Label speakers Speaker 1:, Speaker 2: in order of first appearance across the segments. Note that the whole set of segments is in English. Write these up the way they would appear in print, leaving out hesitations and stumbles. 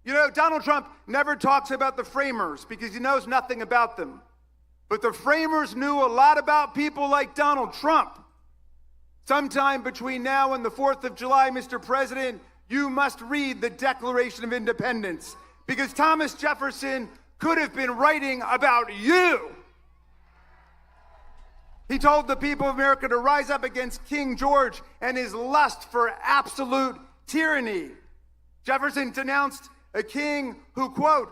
Speaker 1: You know, Donald Trump never talks about the framers because he knows nothing about them. But the framers knew a lot about people like Donald Trump. Sometime between now and the 4th of July, Mr. President, you must read the Declaration of Independence because Thomas Jefferson could have been writing about you. He told the people of America to rise up against King George and his lust for absolute tyranny. Jefferson denounced a king who, quote,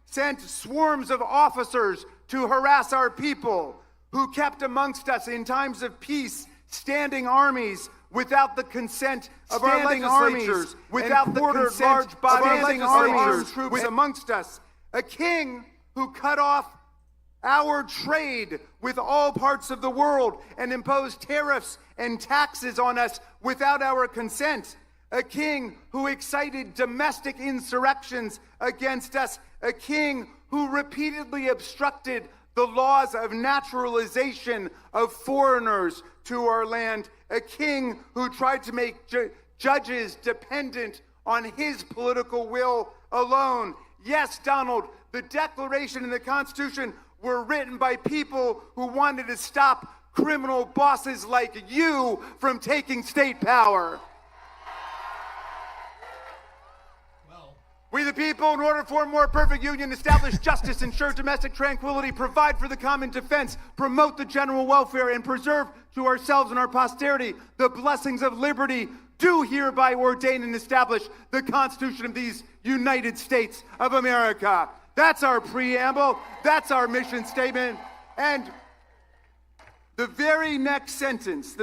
Speaker 1: sent swarms of officers to harass our people, who kept amongst us in times of peace standing armies without the consent of our legislatures, without the consent large bodies of armed troops amongst us. A king who cut off our trade with all parts of the world and imposed tariffs and taxes on us without our consent. A king who excited domestic insurrections against us. A king who repeatedly obstructed the laws of naturalization of foreigners to our land. A king who tried to make judges dependent on his political will alone. Yes, Donald, the Declaration and the Constitution were written by people who wanted to stop criminal bosses like you from taking state power. We the people, in order for a more perfect union, establish justice, ensure domestic tranquility, provide for the common defense, promote the general welfare, and preserve to ourselves and our posterity the blessings of liberty, do hereby ordain and establish the Constitution of these United States of America. That's our preamble. That's our mission statement. And the very next sentence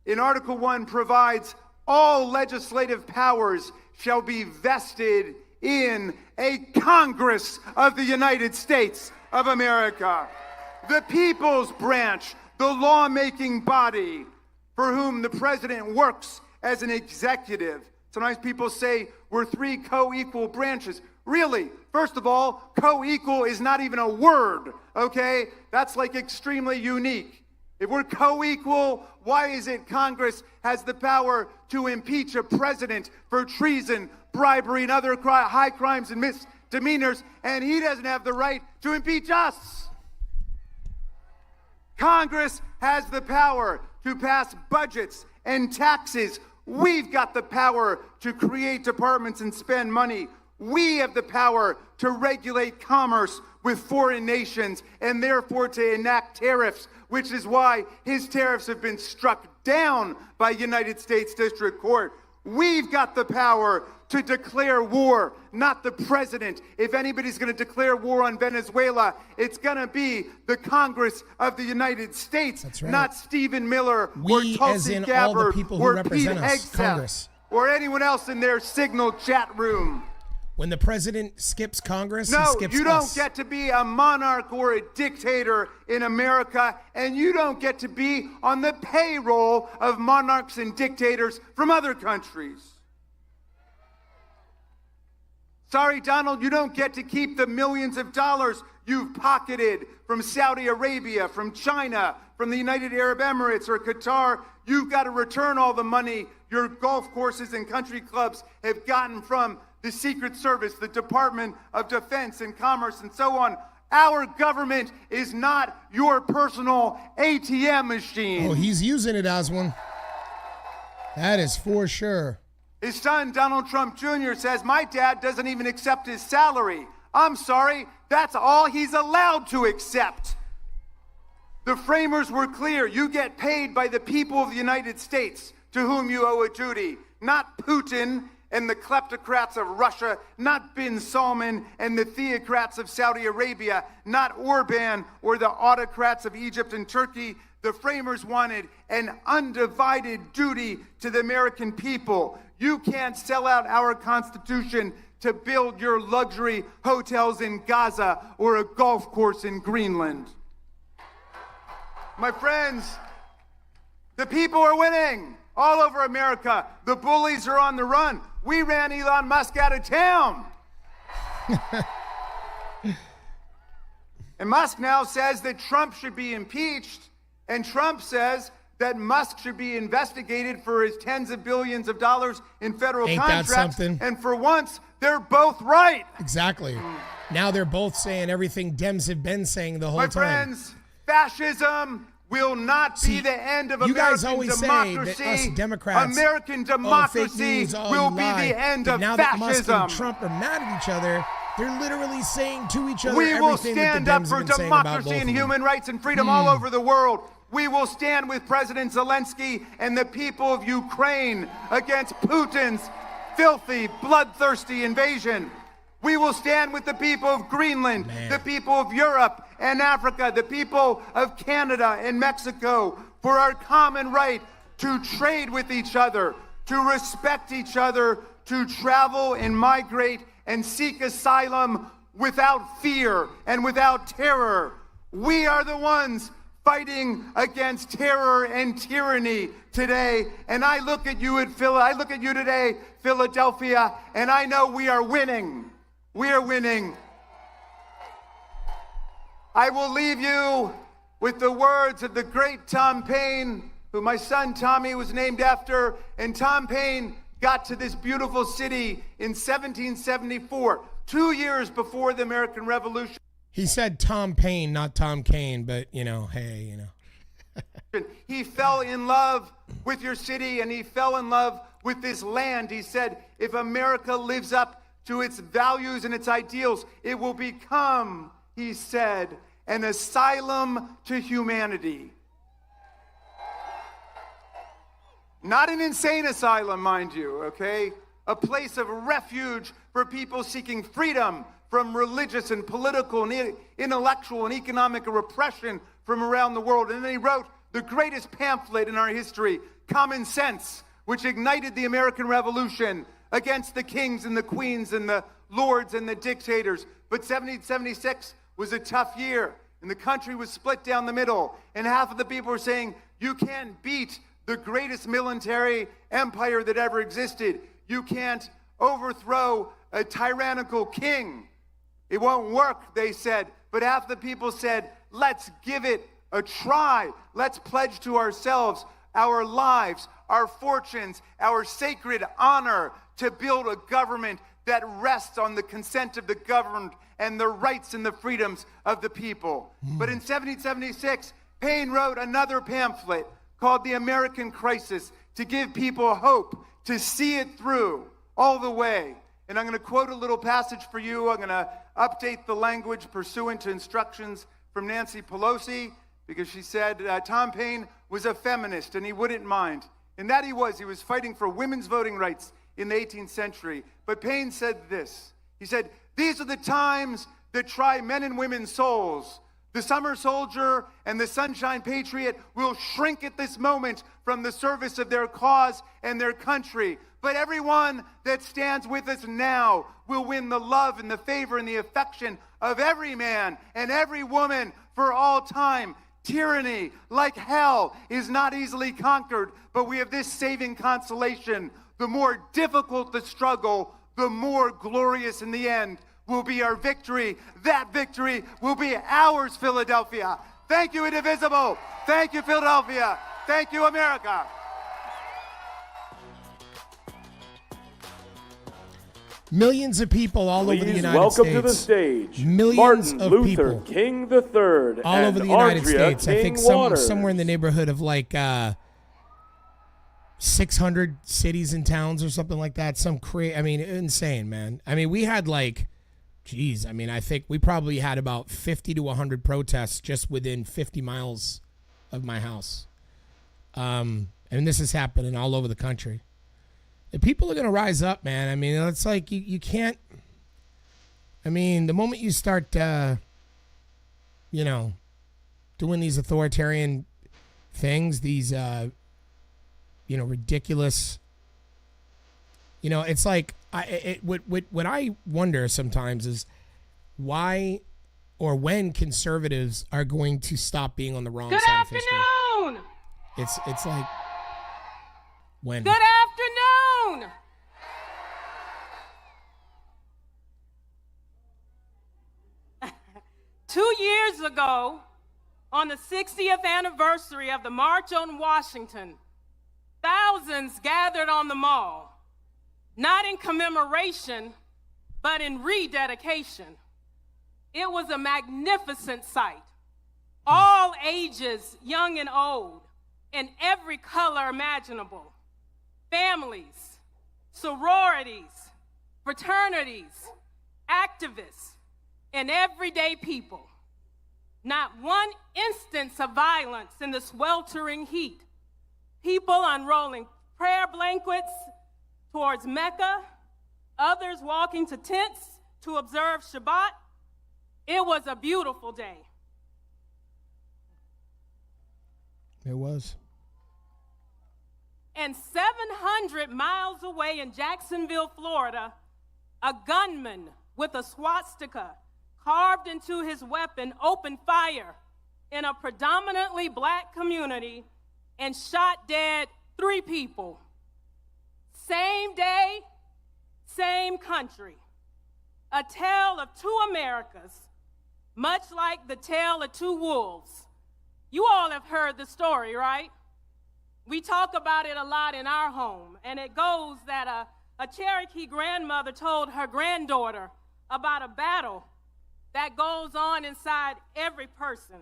Speaker 1: in Article 1 provides all legislative powers shall be vested in a Congress of the United States of America. The people's branch, the lawmaking body for whom the president works as an executive. Sometimes people say we're three co-equal branches. Really, first of all, co-equal is not even a word, okay? That's like extremely unique. If we're co-equal, why is it Congress has the power to impeach a president for treason, bribery, and other high crimes and misdemeanors, and he doesn't have the right to impeach us? Congress has the power to pass budgets and taxes. We've got the power to create departments and spend money. We have the power to regulate commerce with foreign nations and therefore to enact tariffs, which is why his tariffs have been struck down by United States District Court. We've got the power to declare war, not the president. If anybody's going to declare war on Venezuela, it's going to be the Congress of the United States, right. Not Stephen Miller or Tulsi Gabbard or Pete Hegseth or anyone else in their Signal chat room.
Speaker 2: When the president skips Congress, he skips
Speaker 1: you don't get to be a monarch or a dictator in America, and you don't get to be on the payroll of monarchs and dictators from other countries. Sorry, Donald, you don't get to keep the millions of dollars you've pocketed from Saudi Arabia, from China, from the United Arab Emirates or Qatar. You've got to return all the money your golf courses and country clubs have gotten from the Secret Service, the Department of Defense and Commerce, and so on. Our government is not your personal ATM machine.
Speaker 2: Oh, he's using it as one. That is for sure.
Speaker 1: His son, Donald Trump Jr., says, my dad doesn't even accept his salary. I'm sorry, that's all he's allowed to accept. The framers were clear. You get paid by the people of the United States to whom you owe a duty, not Putin and the kleptocrats of Russia, not bin Salman and the theocrats of Saudi Arabia, not Orban or the autocrats of Egypt and Turkey. The framers wanted an undivided duty to the American people. You can't sell out our Constitution to build your luxury hotels in Gaza or a golf course in Greenland. My friends, the people are winning all over America. The bullies are on the run. We ran Elon Musk out of town. And Musk now says that Trump should be impeached. And Trump says that Musk should be investigated for his tens of billions of dollars in federal
Speaker 2: Ain't that
Speaker 1: contracts.
Speaker 2: something?
Speaker 1: And for once, they're both right.
Speaker 2: Exactly. Now they're both saying everything Dems have been saying the whole
Speaker 1: My
Speaker 2: time.
Speaker 1: friends, fascism will not be the end of
Speaker 2: you
Speaker 1: American
Speaker 2: guys always
Speaker 1: democracy.
Speaker 2: say that us Democrats,
Speaker 1: American
Speaker 2: fake
Speaker 1: democracy
Speaker 2: news,
Speaker 1: will be
Speaker 2: lie.
Speaker 1: the end
Speaker 2: But
Speaker 1: of
Speaker 2: now that Musk
Speaker 1: fascism.
Speaker 2: and Trump are mad at each other, they're literally saying to each other
Speaker 1: We will
Speaker 2: everything
Speaker 1: stand
Speaker 2: that
Speaker 1: up
Speaker 2: the Dems
Speaker 1: for
Speaker 2: have been saying about both
Speaker 1: democracy
Speaker 2: of
Speaker 1: and
Speaker 2: them.
Speaker 1: human rights and freedom all over the world. We will stand with President Zelensky and the people of Ukraine against Putin's filthy, bloodthirsty invasion. We will stand with the people of Greenland, the people of Europe and Africa, the people of Canada and Mexico for our common right to trade with each other, to respect each other, to travel and migrate and seek asylum without fear and without terror. We are the ones fighting against terror and tyranny today. And I look at you today, Philadelphia, and I know we are winning. We are winning. I will leave you with the words of the great Tom Paine, who my son Tommy was named after. And Tom Paine got to this beautiful city in 1774, 2 years before the American Revolution.
Speaker 2: He said Tom Paine, not Tom Kane, but, hey.
Speaker 1: He fell in love with your city, and he fell in love with this land. He said, if America lives up to its values and its ideals, it will become, he said, an asylum to humanity. Not an insane asylum, mind you, okay? A place of refuge for people seeking freedom from religious and political and intellectual and economic repression from around the world. And then he wrote the greatest pamphlet in our history, Common Sense, which ignited the American Revolution against the kings and the queens and the lords and the dictators. But 1776 was a tough year, and the country was split down the middle, and half of the people were saying, you can't beat the greatest military empire that ever existed. You can't overthrow a tyrannical king. It won't work, they said. But half the people said, let's give it a try. Let's pledge to ourselves, our lives, our fortunes, our sacred honor to build a government that rests on the consent of the governed and the rights and the freedoms of the people. But in 1776, Paine wrote another pamphlet called The American Crisis to give people hope, to see it through all the way. And I'm going to quote a little passage for you. I'm going to update the language pursuant to instructions from Nancy Pelosi, because she said Tom Paine was a feminist and he wouldn't mind. And that he was fighting for women's voting rights in the 18th century. But Paine said this. He said, these are the times that try men and women's souls. The summer soldier and the sunshine patriot will shrink at this moment from the service of their cause and their country. But everyone that stands with us now will win the love and the favor and the affection of every man and every woman for all time. Tyranny, like hell, is not easily conquered, but we have this saving consolation. The more difficult the struggle, the more glorious in the end will be our victory. That victory will be ours, Philadelphia. Thank you, Indivisible. Thank you, Philadelphia. Thank you, America.
Speaker 2: Millions of people all over the
Speaker 3: Please
Speaker 2: United
Speaker 3: welcome
Speaker 2: States.
Speaker 3: to the stage
Speaker 2: Millions
Speaker 3: Martin
Speaker 2: of
Speaker 3: Luther
Speaker 2: people
Speaker 3: King III
Speaker 2: all
Speaker 3: and
Speaker 2: over the United
Speaker 3: Andrea
Speaker 2: States.
Speaker 3: King
Speaker 2: I think
Speaker 3: Waters.
Speaker 2: somewhere in the neighborhood of like 600 cities and towns or something like that. Insane, man. I mean, we had I think we probably had about 50 to 100 protests just within 50 miles of my house. And this is happening all over the country. And people are going to rise up, man. I mean, it's like you can't. I mean, the moment you start, doing these authoritarian things, these, ridiculous. It's like what I wonder sometimes is why or when conservatives are going to stop being on the wrong side of history.
Speaker 4: Good afternoon.
Speaker 2: It's like when.
Speaker 4: Good afternoon. Two years ago, On the 60th anniversary of the March on Washington, thousands gathered on the mall, not in commemoration, but in rededication. It was a magnificent sight. All ages, young and old, in every color imaginable. Families, sororities, fraternities, activists, and everyday people. Not one instance of violence in the sweltering heat. People unrolling prayer blankets towards Mecca, others walking to tents to observe Shabbat. It was a beautiful day.
Speaker 2: It was.
Speaker 4: And 700 miles away in Jacksonville, Florida, a gunman with a swastika carved into his weapon opened fire in a predominantly black community and shot dead 3 people. Same day, same country. A tale of 2 Americas, much like the tale of 2 wolves. You all have heard the story, right? We talk about it a lot in our home, and it goes that a Cherokee grandmother told her granddaughter about a battle that goes on inside every person.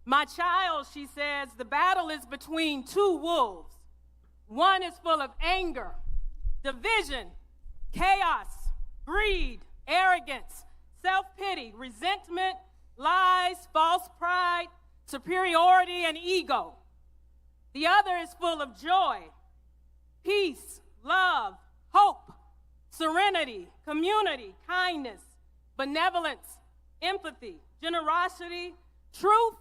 Speaker 4: My child, she says, the battle is between 2 wolves. One is full of anger, division, chaos, greed, arrogance, self-pity, resentment, lies, false pride, superiority, and ego. The other is full of joy, peace, love, hope, serenity, community, kindness, benevolence, empathy, generosity, truth,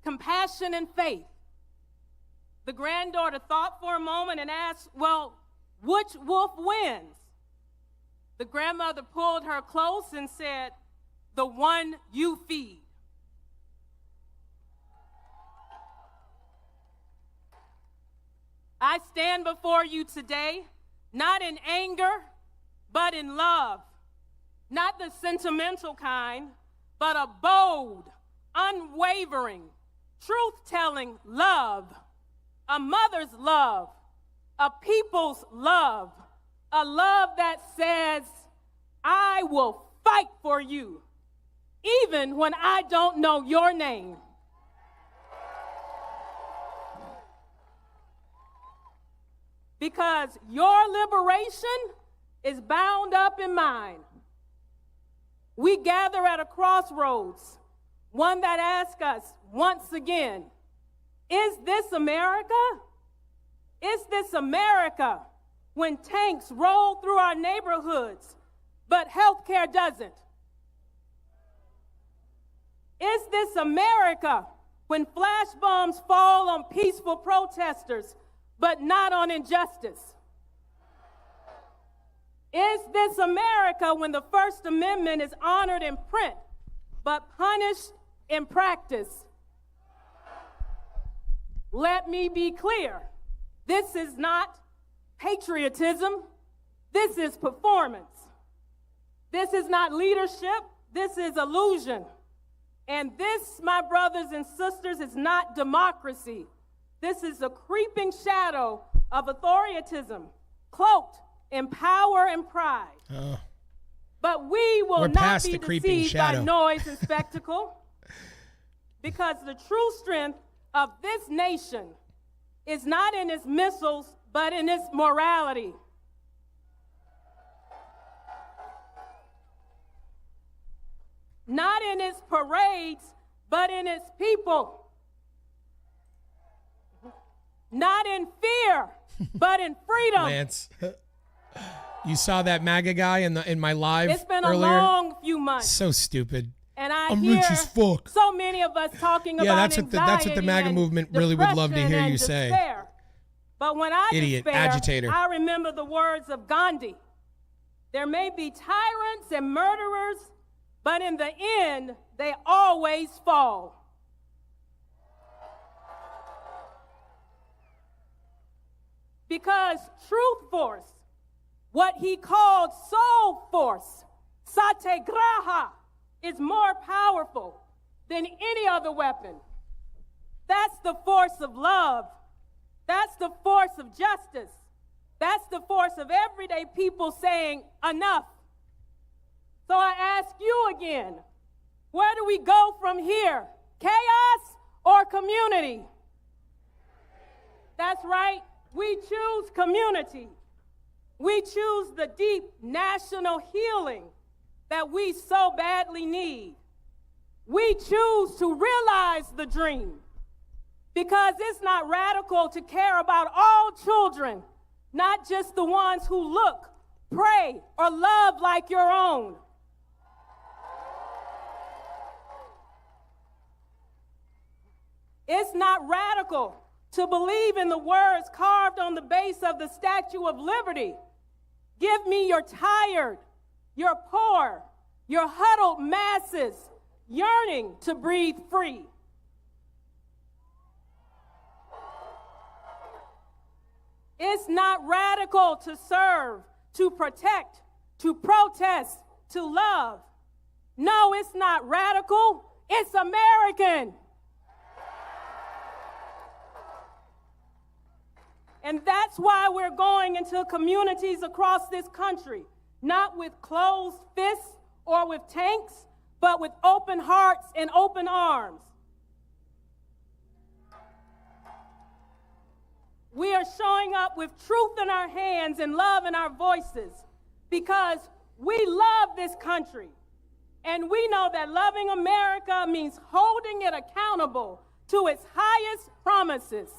Speaker 4: compassion, and faith. The granddaughter thought for a moment and asked, well, which wolf wins? The grandmother pulled her close and said, the one you feed. I stand before you today, not in anger, but in love. Not the sentimental kind, but a bold, unwavering, truth-telling love. A mother's love, a people's love, a love that says, I will fight for you, even when I don't know your name. Because your liberation is bound up in mine. We gather at a crossroads, one that asks us once again, is this America? Is this America when tanks roll through our neighborhoods, but healthcare doesn't? Is this America when flash bombs fall on peaceful protesters, but not on injustice? Is this America when the First Amendment is honored in print, but punished in practice? Let me be clear. This is not patriotism. This is performance. This is not leadership. This is illusion. And this, my brothers and sisters, is not democracy. This is a creeping shadow of authoritarianism, cloaked in power and pride. But we will not be deceived by noise and spectacle, because the true strength of this nation is not in its missiles, but in its morality. Not in its parades, but in its people. Not in fear, but in freedom.
Speaker 2: Lance, you saw that MAGA guy in my live earlier?
Speaker 4: It's been a long few months.
Speaker 2: So stupid.
Speaker 4: And
Speaker 2: I'm rich as fuck.
Speaker 4: So many of us talking about
Speaker 2: that's what the MAGA movement really would love to hear you say.
Speaker 4: But when I
Speaker 2: Idiot,
Speaker 4: despair,
Speaker 2: agitator.
Speaker 4: I remember the words of Gandhi. There may be tyrants and murderers, but in the end, they always fall. Because truth force, what he called soul force, satyagraha, is more powerful than any other weapon. That's the force of love. That's the force of justice. That's the force of everyday people saying enough. So I ask you again, where do we go from here? Chaos or community? That's right. We choose community. We choose the deep national healing that we so badly need. We choose to realize the dream because it's not radical to care about all children, not just the ones who look, pray, or love like your own. It's not radical to believe in the words carved on the base of the Statue of Liberty. Give me your tired, your poor, your huddled masses yearning to breathe free. It's not radical to serve, to protect, to protest, to love. No, it's not radical. It's American. And that's why we're going into communities across this country, not with closed fists or with tanks, but with open hearts and open arms. We are showing up with truth in our hands and love in our voices because we love this country. And we know that loving America means holding it accountable to its highest promises.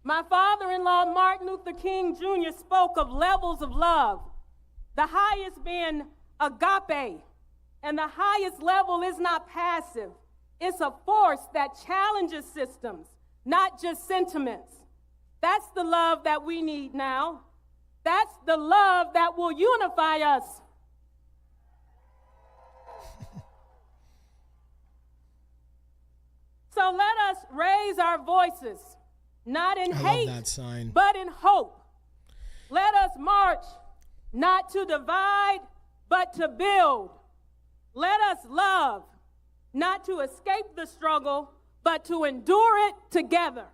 Speaker 4: My father-in-law, Martin Luther King Jr., spoke of levels of love, the highest being agape, and the highest level is not passive. It's a force that challenges systems, not just sentiments. That's the love that we need now. That's the love that will unify us. So let us raise our voices. Not in hate,
Speaker 2: love that sign.
Speaker 4: But in hope. Let us march, not to divide, but to build. Let us love, not to escape the struggle, but to endure it together.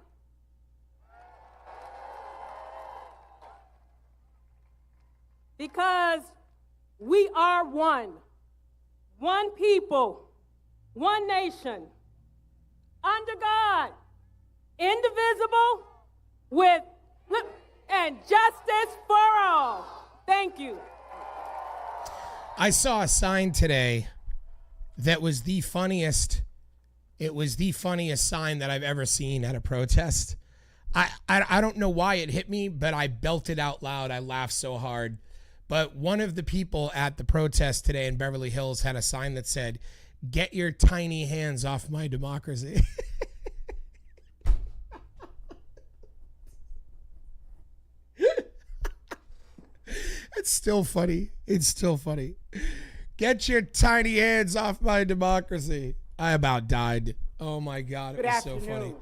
Speaker 4: Because we are one people, one nation, under God, indivisible, with and justice for all. Thank you.
Speaker 2: I saw a sign today that was the funniest. It was the funniest sign that I've ever seen at a protest. I don't know why it hit me, but I belted out loud. I laughed so hard. But one of the people at the protest today in Beverly Hills had a sign that said, "Get your tiny hands off my democracy." It's still funny. It's still funny. Get your tiny hands off my democracy. I about died. Oh my God. It was so funny.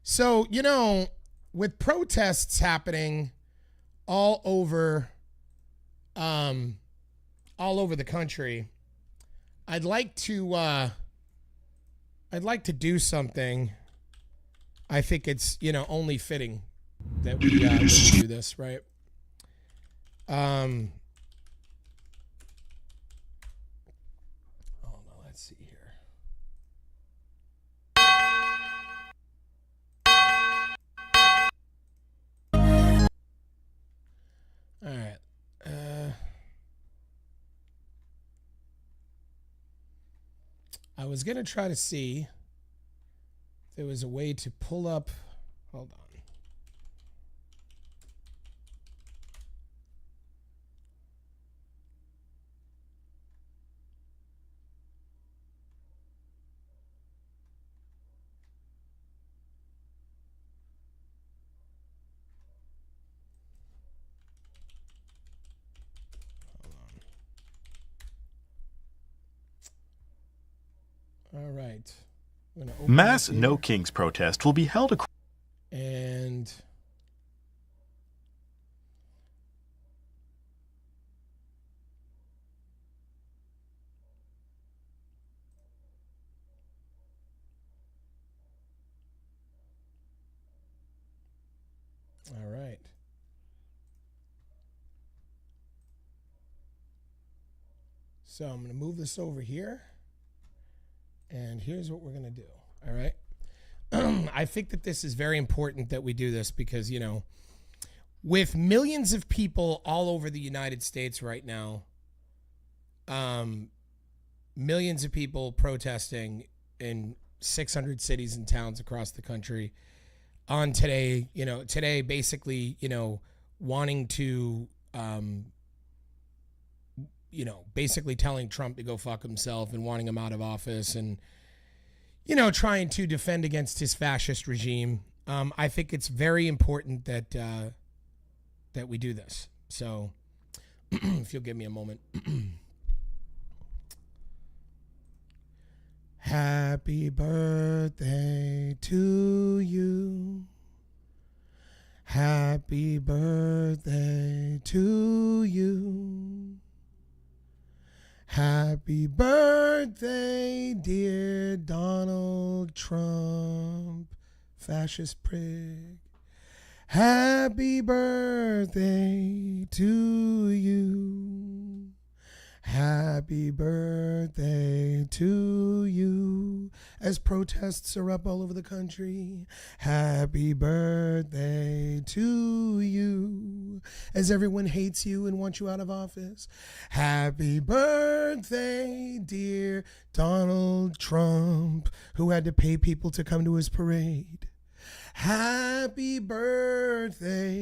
Speaker 2: So, you know, with protests happening all over the country, I'd like to do something. I think it's, you know, only fitting that we do this, right? Oh no, let's see here. All right. I was gonna try to see if there was a way to pull up. Hold on. All right.
Speaker 3: Mass No Kings protest will be held across.
Speaker 2: And So I'm going to move this over here. And here's what we're going to do. All right. I think that this is very important that we do this because, you know, with millions of people all over the United States right now, millions of people protesting in 600 cities and towns across the country on today, basically, wanting to, basically telling Trump to go fuck himself and wanting him out of office and, trying to defend against his fascist regime. I think it's very important that that we do this. So if you'll give me a moment. Happy birthday to you. Happy birthday to you. Happy birthday, dear Donald Trump, fascist prig. Happy birthday to you. Happy birthday to you. As protests are up all over the country, happy birthday to you. As everyone hates you and wants you out of office, happy birthday, dear Donald Trump, who had to pay people to come to his parade. Happy birthday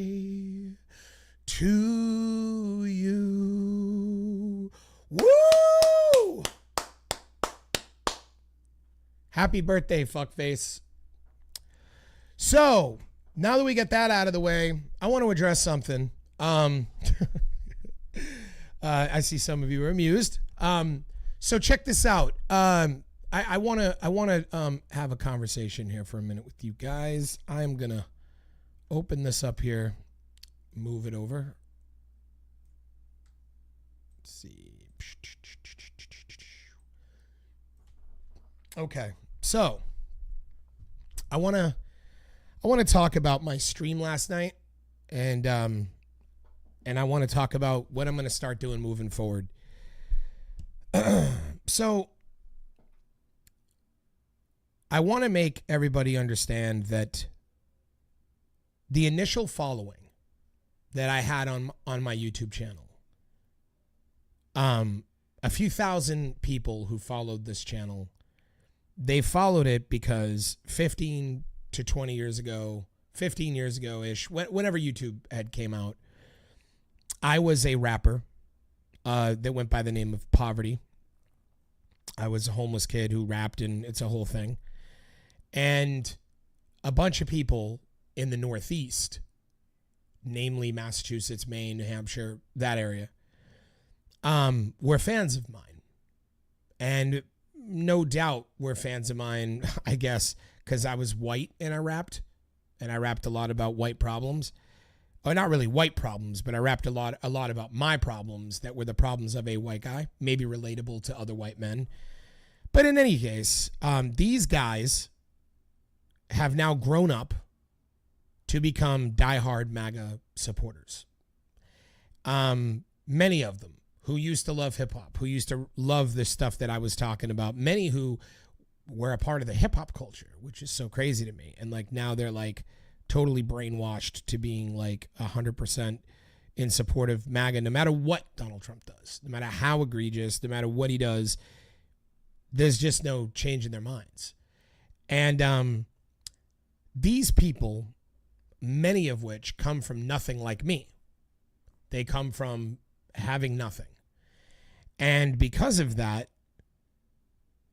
Speaker 2: to you. Woo! Happy birthday, fuckface. So, now that we get that out of the way, I want to address something. I see some of you are amused. So check this out. I want to have a conversation here for a minute with you guys. I'm going to open this up here, move it over. Let's see. Okay, so I want to talk about my stream last night, and I want to talk about what I'm going to start doing moving forward. So I want to make everybody understand that the initial following that I had on my YouTube channel, a few thousand people who followed this channel, they followed it because 15 to 20 years ago, 15 years ago-ish, whenever YouTube had came out, I was a rapper that went by the name of Poverty. I was a homeless kid who rapped, and it's a whole thing. And a bunch of people in the Northeast, namely Massachusetts, Maine, New Hampshire, that area, were fans of mine. And no doubt were fans of mine, I guess, because I was white and I rapped a lot about white problems. Or not really white problems, but I rapped a lot about my problems that were the problems of a white guy, maybe relatable to other white men. But in any case, these guys have now grown up to become diehard MAGA supporters. Many of them who used to love hip hop, who used to love the stuff that I was talking about, many who were a part of the hip hop culture, which is so crazy to me. And like now they're like totally brainwashed to being like 100% in support of MAGA, no matter what Donald Trump does, no matter how egregious, no matter what he does, there's just no change in their minds. And these people, many of which come from nothing like me. They come from having nothing. And because of that,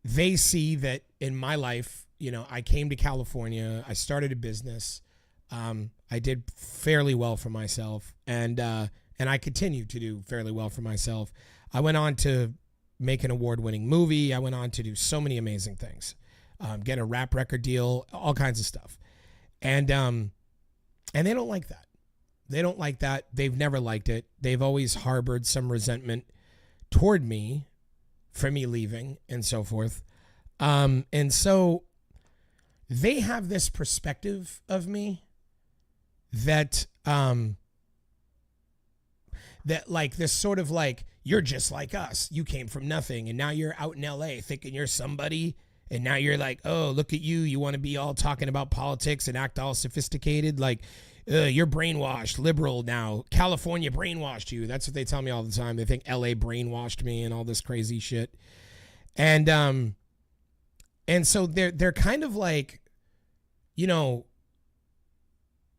Speaker 2: they see that in my life, I came to California, I started a business, I did fairly well for myself, and I continue to do fairly well for myself. I went on to make an award-winning movie. I went on to do so many amazing things, get a rap record deal, all kinds of stuff. And they don't like that. They don't like that. They've never liked it. They've always harbored some resentment toward me for me leaving and so forth. And so they have this perspective of me that that like this sort of like, you're just like us. You came from nothing and now you're out in LA thinking you're somebody. And now you're like, oh, look at you. You want to be all talking about politics and act all sophisticated. Like, you're brainwashed, liberal now. California brainwashed you. That's what they tell me all the time. They think LA brainwashed me and all this crazy shit. And so they're kind of like, you know,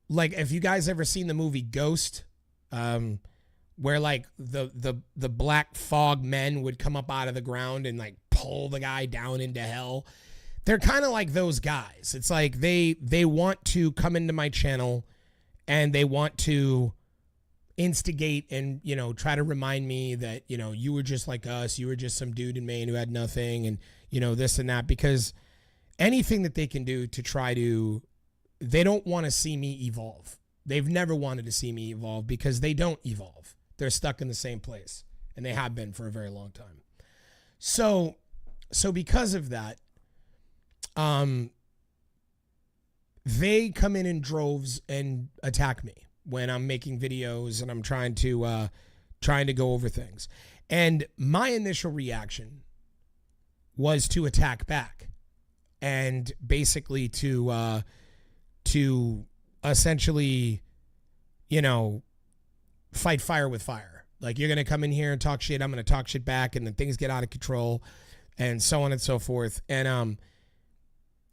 Speaker 2: like if you guys ever seen the movie Ghost, where like the black fog men would come up out of the ground and like pull the guy down into hell. They're kind of like those guys. It's like they want to come into my channel and they want to instigate and, you know, try to remind me that, you know, you were just like us. You were just some dude in Maine who had nothing and, you know, this and that, because anything that they can do to try to, they don't want to see me evolve. They've never wanted to see me evolve because they don't evolve. They're stuck in the same place, and they have been for a very long time. So because of that, they come in droves and attack me when I'm making videos and I'm trying to go over things. And my initial reaction was to attack back and basically to essentially, you know, fight fire with fire. Like, you're going to come in here and talk shit. I'm going to talk shit back, and then things get out of control and so on and so forth. And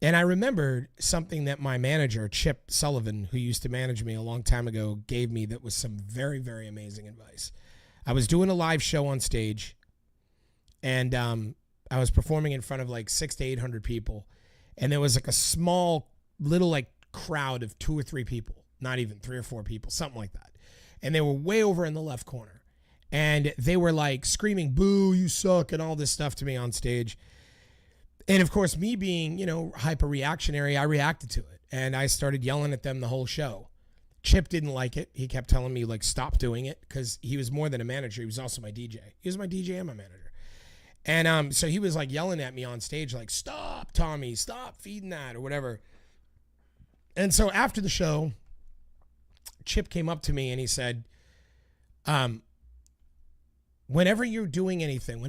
Speaker 2: I remembered something that my manager, Chip Sullivan, who used to manage me a long time ago, gave me that was some very, very amazing advice. I was doing a live show on stage, and I was performing in front of like 600 to 800 people. And there was like a small little like crowd of 2 or 3 people, not even 3 or 4 people, something like that. And they were way over in the left corner. And they were like screaming, boo, you suck, and all this stuff to me on stage. And of course, me being, you know, hyper reactionary, I reacted to it. And I started yelling at them the whole show. Chip didn't like it. He kept telling me, like, stop doing it, because he was more than a manager. He was also my DJ. He was my DJ and my manager. And so he was like yelling at me on stage, like, stop, Tommy, stop feeding that, or whatever. And so after the show, Chip came up to me and he said, whenever you're doing anything,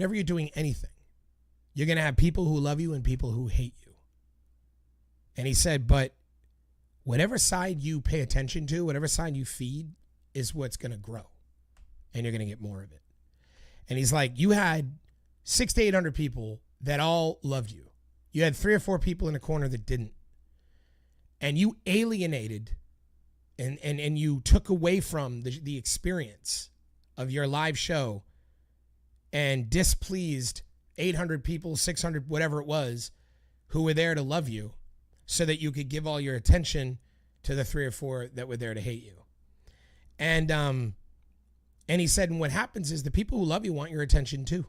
Speaker 2: you're going to have people who love you and people who hate you. And he said, but whatever side you pay attention to, whatever side you feed, is what's going to grow. And you're going to get more of it. And he's like, you had 600 to 800 people that all loved you. You had 3 or 4 people in a corner that didn't. And you alienated and you took away from the experience of your live show and displeased 800 people, 600, whatever it was, who were there to love you, so that you could give all your attention to the 3 or 4 that were there to hate you. And he said, and what happens is the people who love you want your attention too.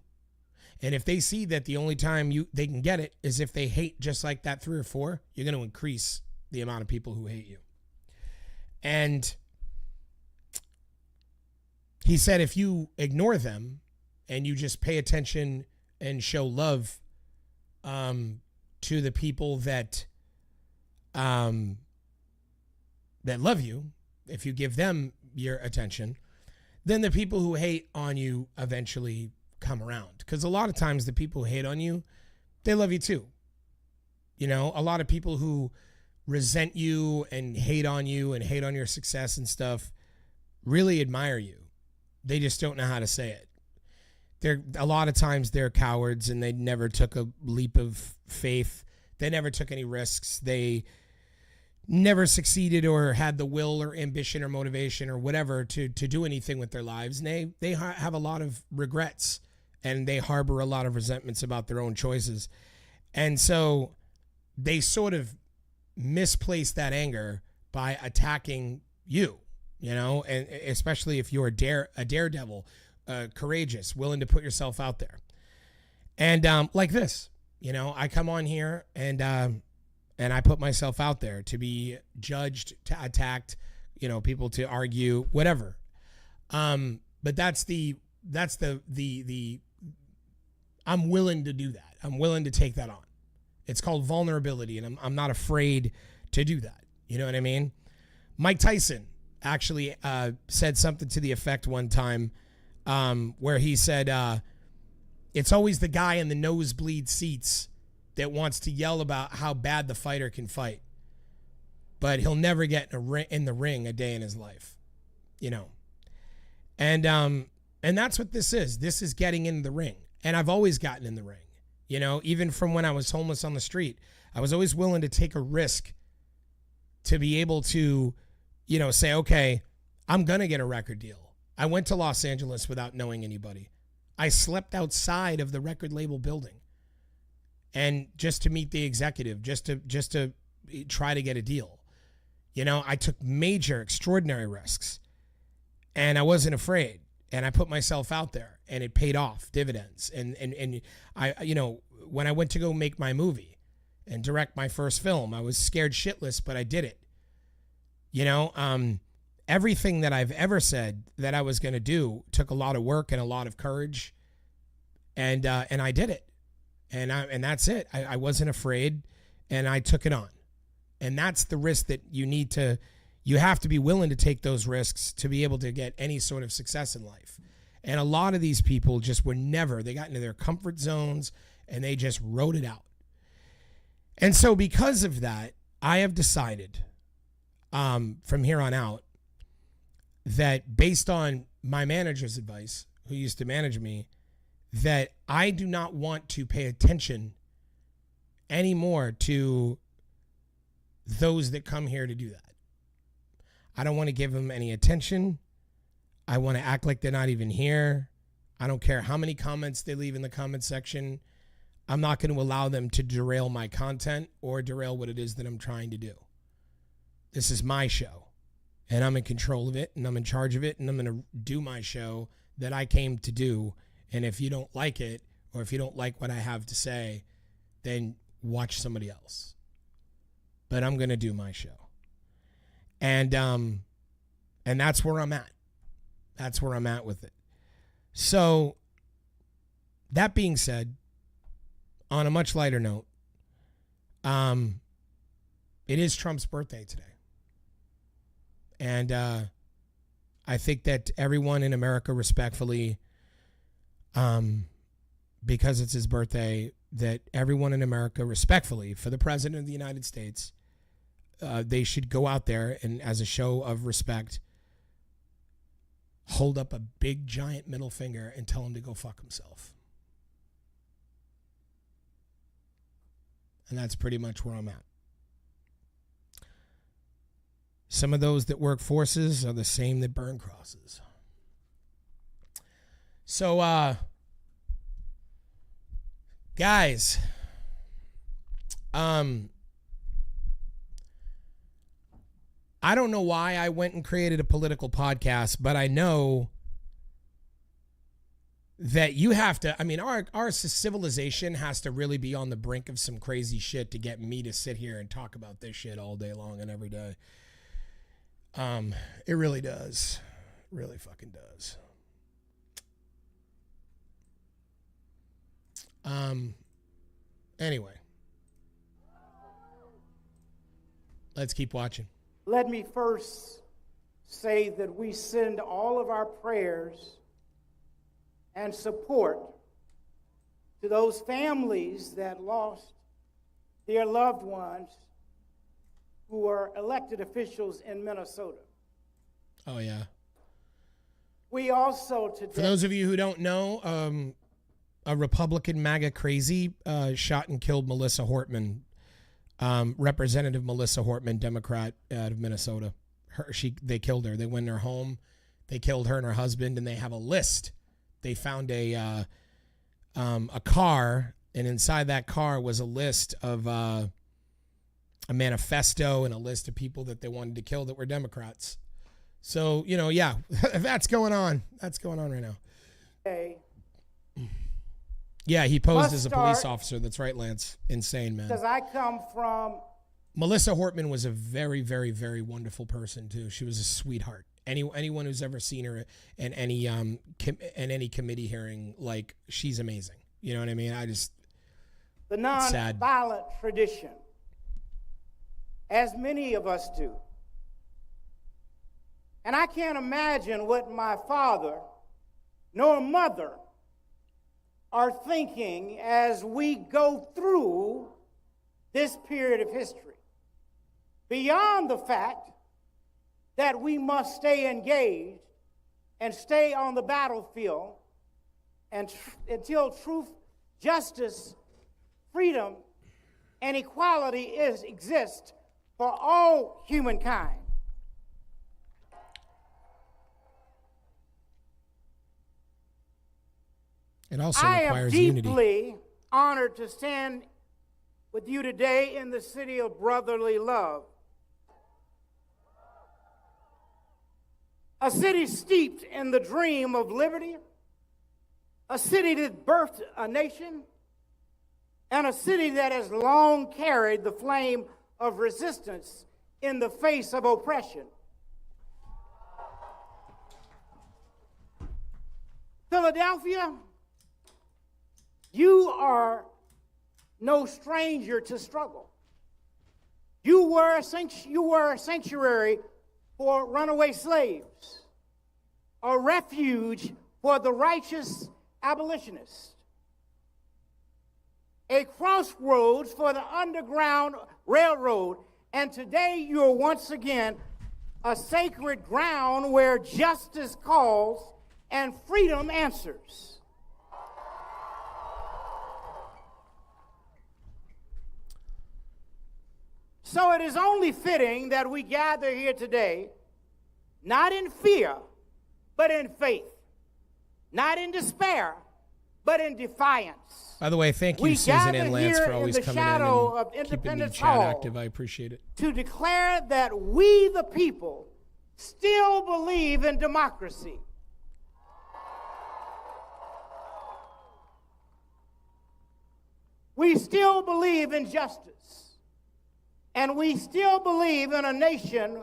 Speaker 2: And if they see that the only time they can get it is if they hate just like that 3 or 4, you're going to increase the amount of people who hate you. And he said, if you ignore them and you just pay attention and show love to the people that love you, if you give them your attention, then the people who hate on you eventually come around. Because a lot of times the people who hate on you, they love you too. You know, a lot of people who resent you and hate on your success and stuff really admire you. They just don't know how to say it. A lot of times they're cowards and they never took a leap of faith. They never took any risks. They never succeeded or had the will or ambition or motivation or whatever to do anything with their lives. And they have a lot of regrets and they harbor a lot of resentments about their own choices. And so they sort of misplace that anger by attacking you, you know, and especially if you're a daredevil, courageous, willing to put yourself out there. And like this, you know, I come on here and I put myself out there to be judged, to attacked, you know, people to argue, whatever. But that's the I'm willing to do that. I'm willing to take that on. It's called vulnerability, and I'm not afraid to do that. You know what I mean? Mike Tyson, actually said something to the effect one time where he said, it's always the guy in the nosebleed seats that wants to yell about how bad the fighter can fight, but he'll never get in the ring a day in his life, you know. And that's what this is. This is getting in the ring. And I've always gotten in the ring, you know, even from when I was homeless on the street. I was always willing to take a risk to be able to, you know, say, okay, I'm going to get a record deal. I went to Los Angeles without knowing anybody. I slept outside of the record label building and just to meet the executive, just to try to get a deal. You know, I took major, extraordinary risks and I wasn't afraid, and I put myself out there and it paid off dividends. And I, you know, when I went to go make my movie and direct my first film, I was scared shitless, but I did it. You know, everything that I've ever said that I was going to do took a lot of work and a lot of courage, and I did it, and that's it. I wasn't afraid, and I took it on, and that's the risk that you have to be willing to take those risks to be able to get any sort of success in life. And a lot of these people just they got into their comfort zones and they just wrote it out. And so because of that, I have decided from here on out that, based on my manager's advice, who used to manage me, that I do not want to pay attention anymore to those that come here to do that. I don't want to give them any attention. I want to act like they're not even here. I don't care how many comments they leave in the comment section. I'm not going to allow them to derail my content or derail what it is that I'm trying to do. This is my show, and I'm in control of it, and I'm in charge of it, and I'm going to do my show that I came to do. And if you don't like it, or if you don't like what I have to say, then watch somebody else. But I'm going to do my show. And that's where I'm at. That's where I'm at with it. So, that being said, on a much lighter note, it is Trump's birthday today. And I think that everyone in America, respectfully, because it's his birthday, that everyone in America, respectfully, for the President of the United States, they should go out there and, as a show of respect, hold up a big giant middle finger and tell him to go fuck himself. And that's pretty much where I'm at. Some of those that work forces are the same that burn crosses. So, guys, I don't know why I went and created a political podcast, but I know that you have to, I mean, our civilization has to really be on the brink of some crazy shit to get me to sit here and talk about this shit all day long and every day. It really does. It really fucking does. Anyway. Let's keep watching.
Speaker 5: Let me first say that we send all of our prayers and support to those families that lost their loved ones who are elected officials in Minnesota.
Speaker 2: Oh, yeah.
Speaker 5: We also today...
Speaker 2: For those of you who don't know, a Republican MAGA crazy shot and killed Melissa Hortman. Representative Melissa Hortman, Democrat out of Minnesota. They killed her. They went in her home. They killed her and her husband, and they have a list. They found a car, and inside that car was a list of a manifesto and a list of people that they wanted to kill that were Democrats. So, you know, yeah, that's going on. That's going on right now.
Speaker 5: Okay.
Speaker 2: Yeah, he posed as a police officer. That's right, Lance. Insane, man.
Speaker 5: Because I come from...
Speaker 2: Melissa Hortman was a very, very, very wonderful person, too. She was a sweetheart. Anyone who's ever seen her in any committee hearing, like, she's amazing. You know what I mean?
Speaker 5: The non-violent tradition, as many of us do. And I can't imagine what my father nor mother are thinking as we go through this period of history. Beyond the fact that we must stay engaged and stay on the battlefield until truth, justice, freedom, and equality exist for all humankind.
Speaker 2: It also
Speaker 5: I am
Speaker 2: requires unity.
Speaker 5: deeply honored to stand with you today in the city of brotherly love. A city steeped in the dream of liberty, a city that birthed a nation, and a city that has long carried the flame of resistance in the face of oppression. Philadelphia, you are no stranger to struggle. You were a sanctuary for runaway slaves, a refuge for the righteous abolitionist, a crossroads for the Underground Railroad, and today you are once again a sacred ground where justice calls and freedom answers. So it is only fitting that we gather here today, not in fear, but in faith, not in despair, but in defiance.
Speaker 2: By the way, thank you,
Speaker 5: We
Speaker 2: Susan
Speaker 5: gather
Speaker 2: and Lance,
Speaker 5: here
Speaker 2: for
Speaker 5: in
Speaker 2: always
Speaker 5: the
Speaker 2: coming in
Speaker 5: shadow
Speaker 2: and
Speaker 5: of
Speaker 2: keeping the
Speaker 5: Independence
Speaker 2: chat
Speaker 5: Hall
Speaker 2: active. I appreciate it.
Speaker 5: to declare that we, the people, still believe in democracy. We still believe in justice. And we still believe in a nation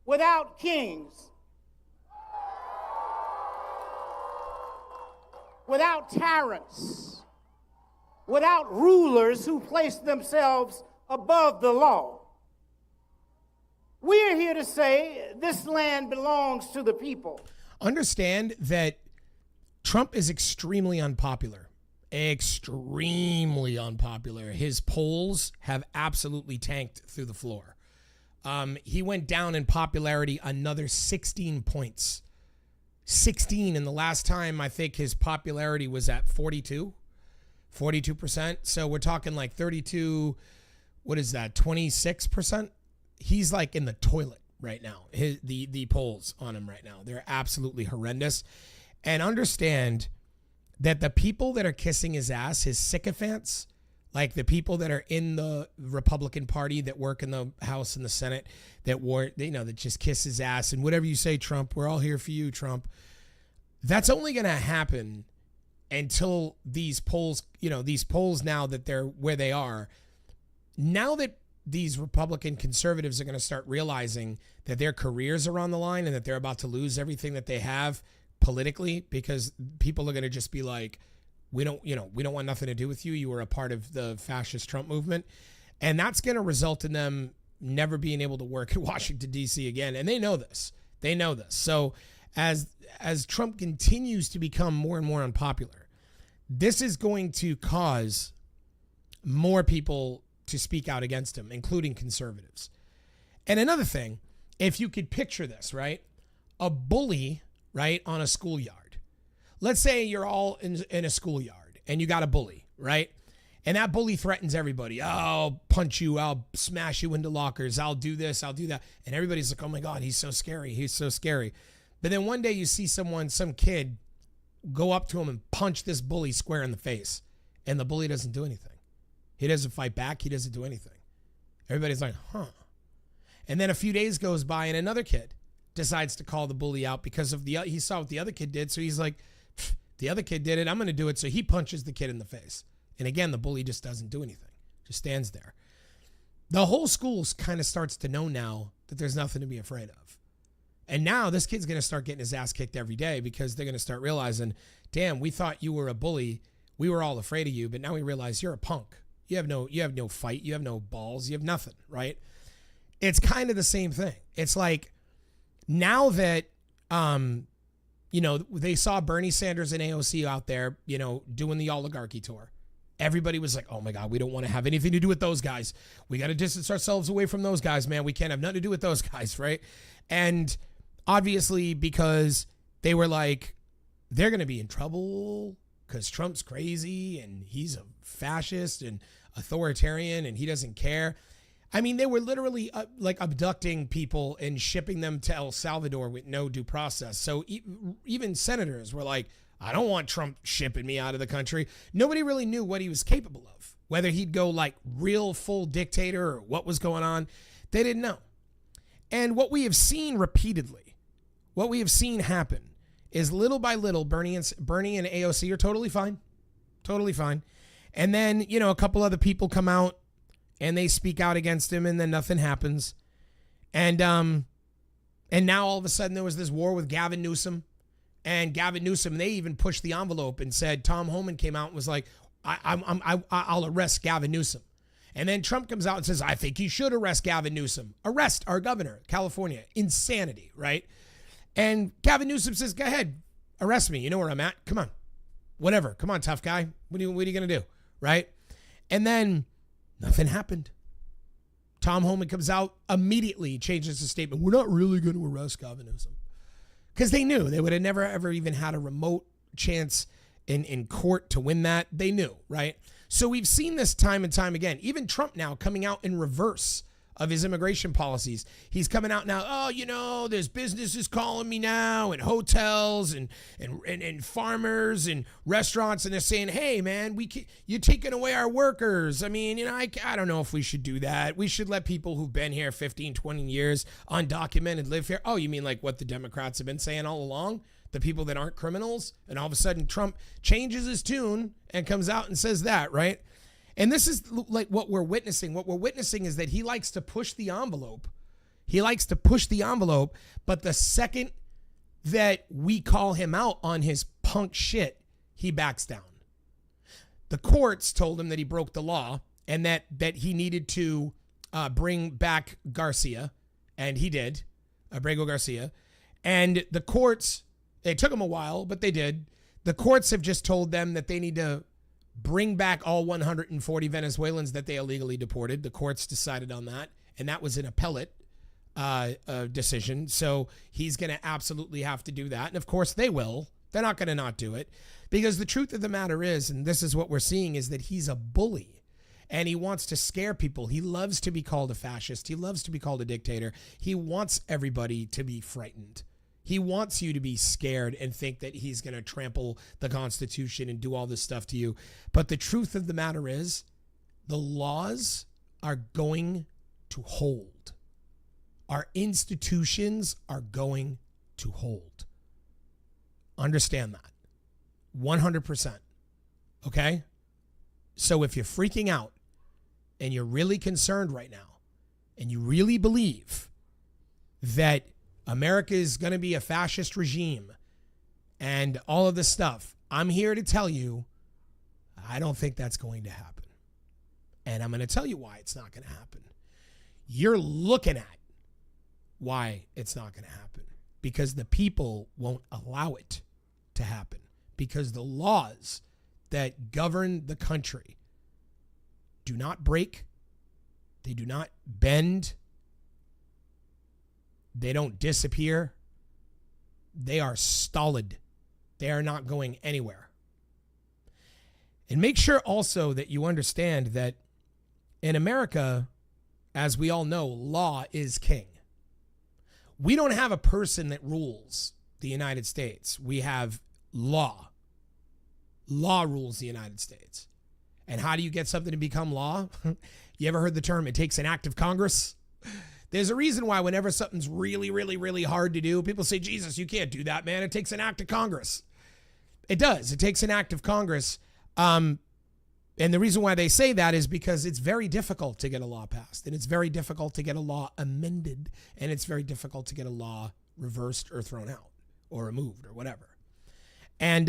Speaker 5: without kings, without tyrants, without rulers who place themselves above the law. We are here to say this land belongs to the people.
Speaker 2: Understand that Trump is extremely unpopular. Extremely unpopular. His polls have absolutely tanked through the floor. He went down in popularity another 16 points. 16, and the last time I think his popularity was at 42%. So we're talking like 32, what is that, 26%? He's like in the toilet right now. The polls on him right now, they're absolutely horrendous. And understand that the people that are kissing his ass, his sycophants, like the people that are in the Republican Party that work in the House and the Senate, that just kiss his ass and whatever you say, Trump, we're all here for you, Trump. That's only going to happen until these polls now that they're where they are, now that these Republican conservatives are going to start realizing that their careers are on the line and that they're about to lose everything that they have politically, because people are going to just be like, we don't want nothing to do with you. You were a part of the fascist Trump movement. And that's going to result in them never being able to work in Washington, D.C. again. And they know this. So as Trump continues to become more and more unpopular, this is going to cause more people to speak out against him, including conservatives. And another thing, if you could picture this, right? A bully, right, on a schoolyard. Let's say you're all in a schoolyard and you got a bully, right? And that bully threatens everybody. I'll punch you. I'll smash you into lockers. I'll do this. I'll do that. And everybody's like, oh my God, he's so scary. He's so scary. But then one day you see some kid go up to him and punch this bully square in the face. And the bully doesn't do anything. He doesn't fight back. He doesn't do anything. Everybody's like, huh. And then a few days goes by and another kid decides to call the bully out because of he saw what the other kid did. So he's like, the other kid did it, I'm going to do it. So he punches the kid in the face. And again, the bully just doesn't do anything, just stands there. The whole school kind of starts to know now that there's nothing to be afraid of. And now this kid's going to start getting his ass kicked every day because they're going to start realizing, damn, we thought you were a bully. We were all afraid of you, but now we realize you're a punk. You have no fight. You have no balls. You have nothing, right? It's kind of the same thing. It's like now that, they saw Bernie Sanders and AOC out there, doing the oligarchy tour. Everybody was like, oh my God, we don't want to have anything to do with those guys. We got to distance ourselves away from those guys, man. We can't have nothing to do with those guys, right? And obviously because they were like, they're going to be in trouble because Trump's crazy and he's a fascist and authoritarian and he doesn't care. I mean, they were literally abducting people and shipping them to El Salvador with no due process. So even senators were like, I don't want Trump shipping me out of the country. Nobody really knew what he was capable of, whether he'd go like real full dictator or what was going on. They didn't know. And what we have seen repeatedly, what we have seen happen is little by little, Bernie and AOC are totally fine. Totally fine. And then, a couple other people come out and they speak out against him and then nothing happens. And now all of a sudden there was this war with Gavin Newsom. And Gavin Newsom, they even pushed the envelope and said, Tom Homan came out and was like, I'll arrest Gavin Newsom. And then Trump comes out and says, I think you should arrest Gavin Newsom. Arrest our governor, California. Insanity, right? And Gavin Newsom says, go ahead, arrest me. You know where I'm at. Come on. Whatever. Come on, tough guy. What are you going to do? Right? And then nothing happened. Tom Homan comes out, immediately changes the statement. We're not really going to arrest Gavin Newsom. Because they knew they would have never, ever even had a remote chance in court to win that. They knew, right? So we've seen this time and time again. Even Trump now coming out in reverse of his immigration policies. He's coming out now, there's businesses calling me now and hotels and farmers and restaurants. And they're saying, hey, man, you're taking away our workers. I mean, I don't know if we should do that. We should let people who've been here 15, 20 years undocumented live here. Oh, you mean like what the Democrats have been saying all along? The people that aren't criminals? And all of a sudden Trump changes his tune and comes out and says that, right? And this is like what we're witnessing. What we're witnessing is that he likes to push the envelope. He likes to push the envelope, but the second that we call him out on his punk shit, he backs down. The courts told him that he broke the law and that he needed to bring back Garcia, and he did, Abrego Garcia. And the courts, it took him a while, but they did. The courts have just told them that they need to bring back all 140 Venezuelans that they illegally deported. The courts decided on that, and that was an appellate decision. So he's going to absolutely have to do that. And of course they will. They're not going to not do it, because the truth of the matter is, and this is what we're seeing, is that he's a bully and he wants to scare people. He loves to be called a fascist. He loves to be called a dictator. He wants everybody to be frightened. He wants you to be scared and think that he's going to trample the Constitution and do all this stuff to you. But the truth of the matter is, the laws are going to hold. Our institutions are going to hold. Understand that. 100%. Okay? So if you're freaking out and you're really concerned right now and you really believe that America is going to be a fascist regime and all of this stuff, I'm here to tell you, I don't think that's going to happen. And I'm going to tell you why it's not going to happen. You're looking at why it's not going to happen, because the people won't allow it to happen, because the laws that govern the country do not break, they do not bend, they don't disappear. They are stolid. They are not going anywhere. And make sure also that you understand that in America, as we all know, law is king. We don't have a person that rules the United States. We have law. Law rules the United States. And how do you get something to become law? You ever heard the term, it takes an act of Congress? There's a reason why whenever something's really, really, really hard to do, people say, Jesus, you can't do that, man. It takes an act of Congress. It does. It takes an act of Congress. And the reason why they say that is because it's very difficult to get a law passed, and it's very difficult to get a law amended, and it's very difficult to get a law reversed or thrown out or removed or whatever. And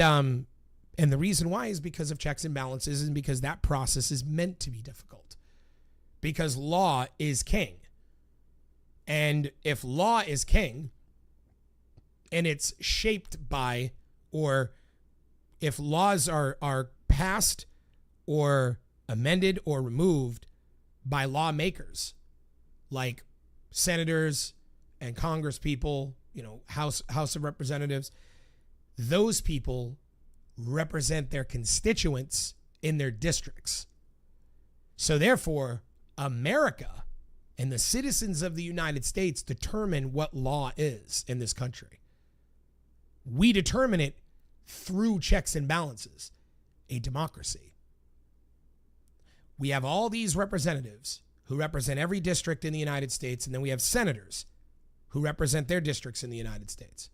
Speaker 2: the reason why is because of checks and balances, and because that process is meant to be difficult, because law is king. And if law is king, and it's shaped by, or if laws are passed or amended or removed by lawmakers like senators and Congress people, House of Representatives, those people represent their constituents in their districts. So therefore, America and the citizens of the United States determine what law is in this country. We determine it through checks and balances, a democracy. We have all these representatives who represent every district in the United States, and then we have senators who represent their districts in the United States.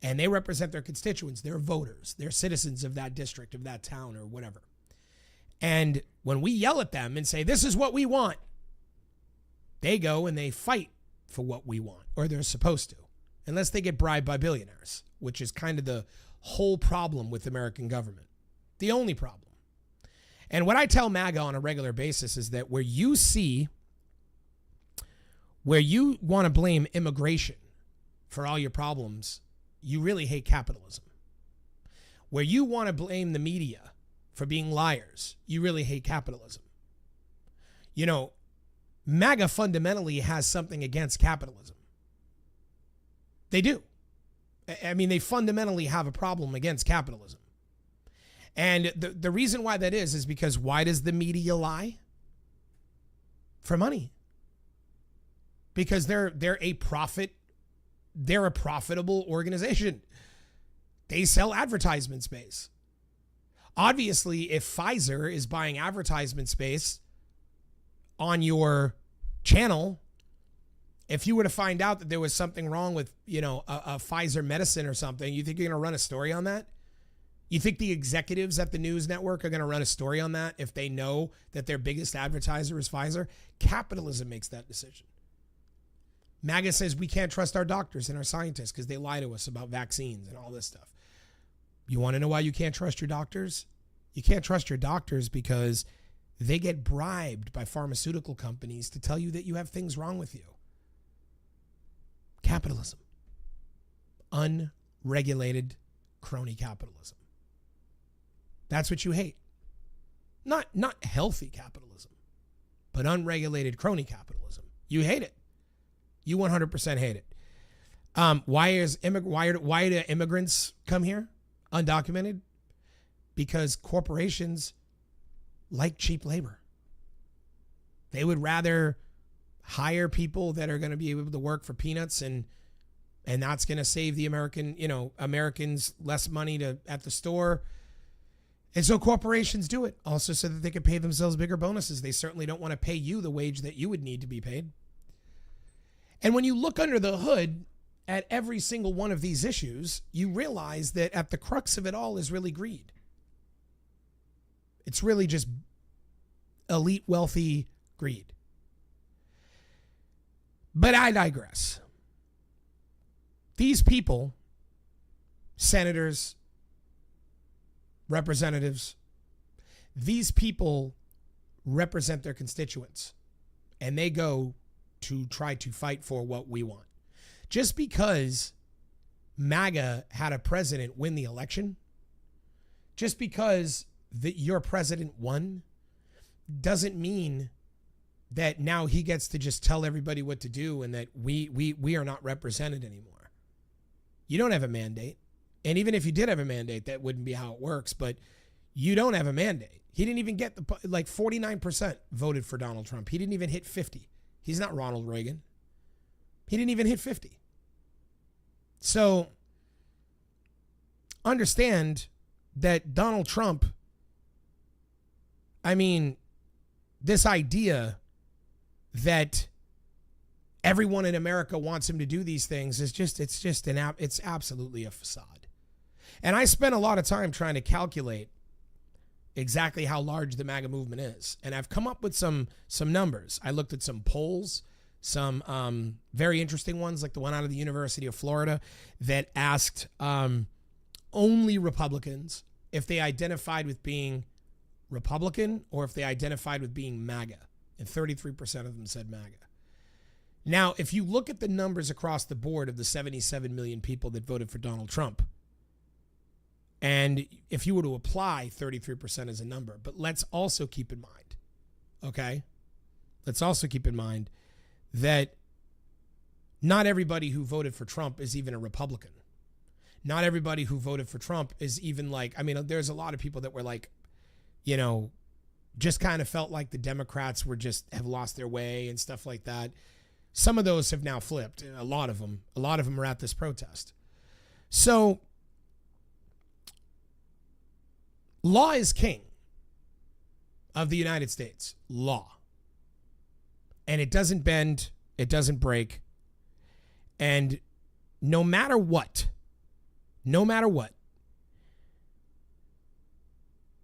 Speaker 2: And they represent their constituents, their voters, their citizens of that district, of that town, or whatever. And when we yell at them and say, this is what we want, they go and they fight for what we want, or they're supposed to, unless they get bribed by billionaires, which is kind of the whole problem with American government. The only problem. And what I tell MAGA on a regular basis is that where you want to blame immigration for all your problems, you really hate capitalism. Where you want to blame the media for being liars, you really hate capitalism. MAGA fundamentally has something against capitalism. They do. I mean, they fundamentally have a problem against capitalism. And the reason why that is because why does the media lie? For money. Because they're a profitable organization. They sell advertisement space. Obviously, if Pfizer is buying advertisement space on your channel, if you were to find out that there was something wrong with, a Pfizer medicine or something, you think you're going to run a story on that? You think the executives at the news network are going to run a story on that if they know that their biggest advertiser is Pfizer? Capitalism makes that decision. MAGA says we can't trust our doctors and our scientists because they lie to us about vaccines and all this stuff. You want to know why you can't trust your doctors? You can't trust your doctors because they get bribed by pharmaceutical companies to tell you that you have things wrong with you. Capitalism. Unregulated crony capitalism. That's what you hate. Not healthy capitalism, but unregulated crony capitalism. You hate it. You 100% hate it. Why do immigrants come here undocumented? Because corporations like cheap labor. They would rather hire people that are going to be able to work for peanuts, and that's going to save the Americans less money at the store. And so corporations do it also so that they can pay themselves bigger bonuses. They certainly don't want to pay you the wage that you would need to be paid. And when you look under the hood at every single one of these issues, you realize that at the crux of it all is really greed. It's really just elite, wealthy greed. But I digress. These people, senators, representatives, these people represent their constituents, and they go to try to fight for what we want. Just because MAGA had a president win the election, just because your president won, doesn't mean that now he gets to just tell everybody what to do and that we are not represented anymore. You don't have a mandate. And even if you did have a mandate, that wouldn't be how it works, but you don't have a mandate. He didn't even get 49% voted for Donald Trump. He didn't even hit 50. He's not Ronald Reagan. He didn't even hit 50. So understand that Donald Trump, this idea that everyone in America wants him to do these things is it's absolutely a facade. And I spent a lot of time trying to calculate exactly how large the MAGA movement is. And I've come up with some numbers. I looked at some polls, some very interesting ones, like the one out of the University of Florida that asked only Republicans if they identified with being Republican or if they identified with being MAGA. And 33% of them said MAGA. Now, if you look at the numbers across the board of the 77 million people that voted for Donald Trump, and if you were to apply 33% as a number, but let's also keep in mind, okay? Let's also keep in mind that not everybody who voted for Trump is even a Republican. Not everybody who voted for Trump is even like, I mean, there's a lot of people that were like, you know, just kind of felt like the Democrats were just have lost their way and stuff like that. Some of those have now flipped. A lot of them are at this protest. So law is king of the United States. Law. And it doesn't bend. It doesn't break. And no matter what,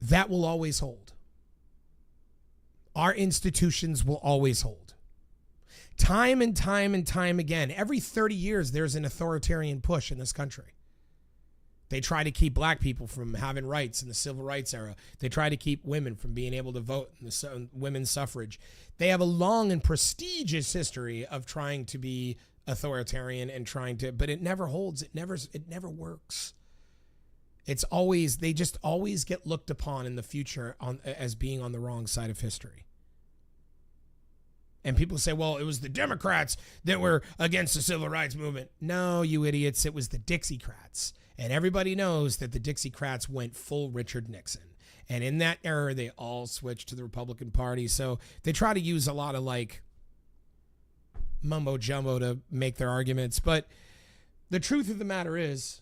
Speaker 2: that will always hold. Our institutions will always hold. Time and time and time again, every 30 years, there's an authoritarian push in this country. They try to keep black people from having rights in the civil rights era. They try to keep women from being able to vote in the women's suffrage. They have a long and prestigious history of trying to be authoritarian and trying to, but it never holds. It never works. It's always, they just always get looked upon in the future as being on the wrong side of history. And people say, well, it was the Democrats that were against the civil rights movement. No, you idiots, it was the Dixiecrats. And everybody knows that the Dixiecrats went full Richard Nixon. And in that era, they all switched to the Republican Party. So they try to use a lot of like mumbo jumbo to make their arguments. But the truth of the matter is,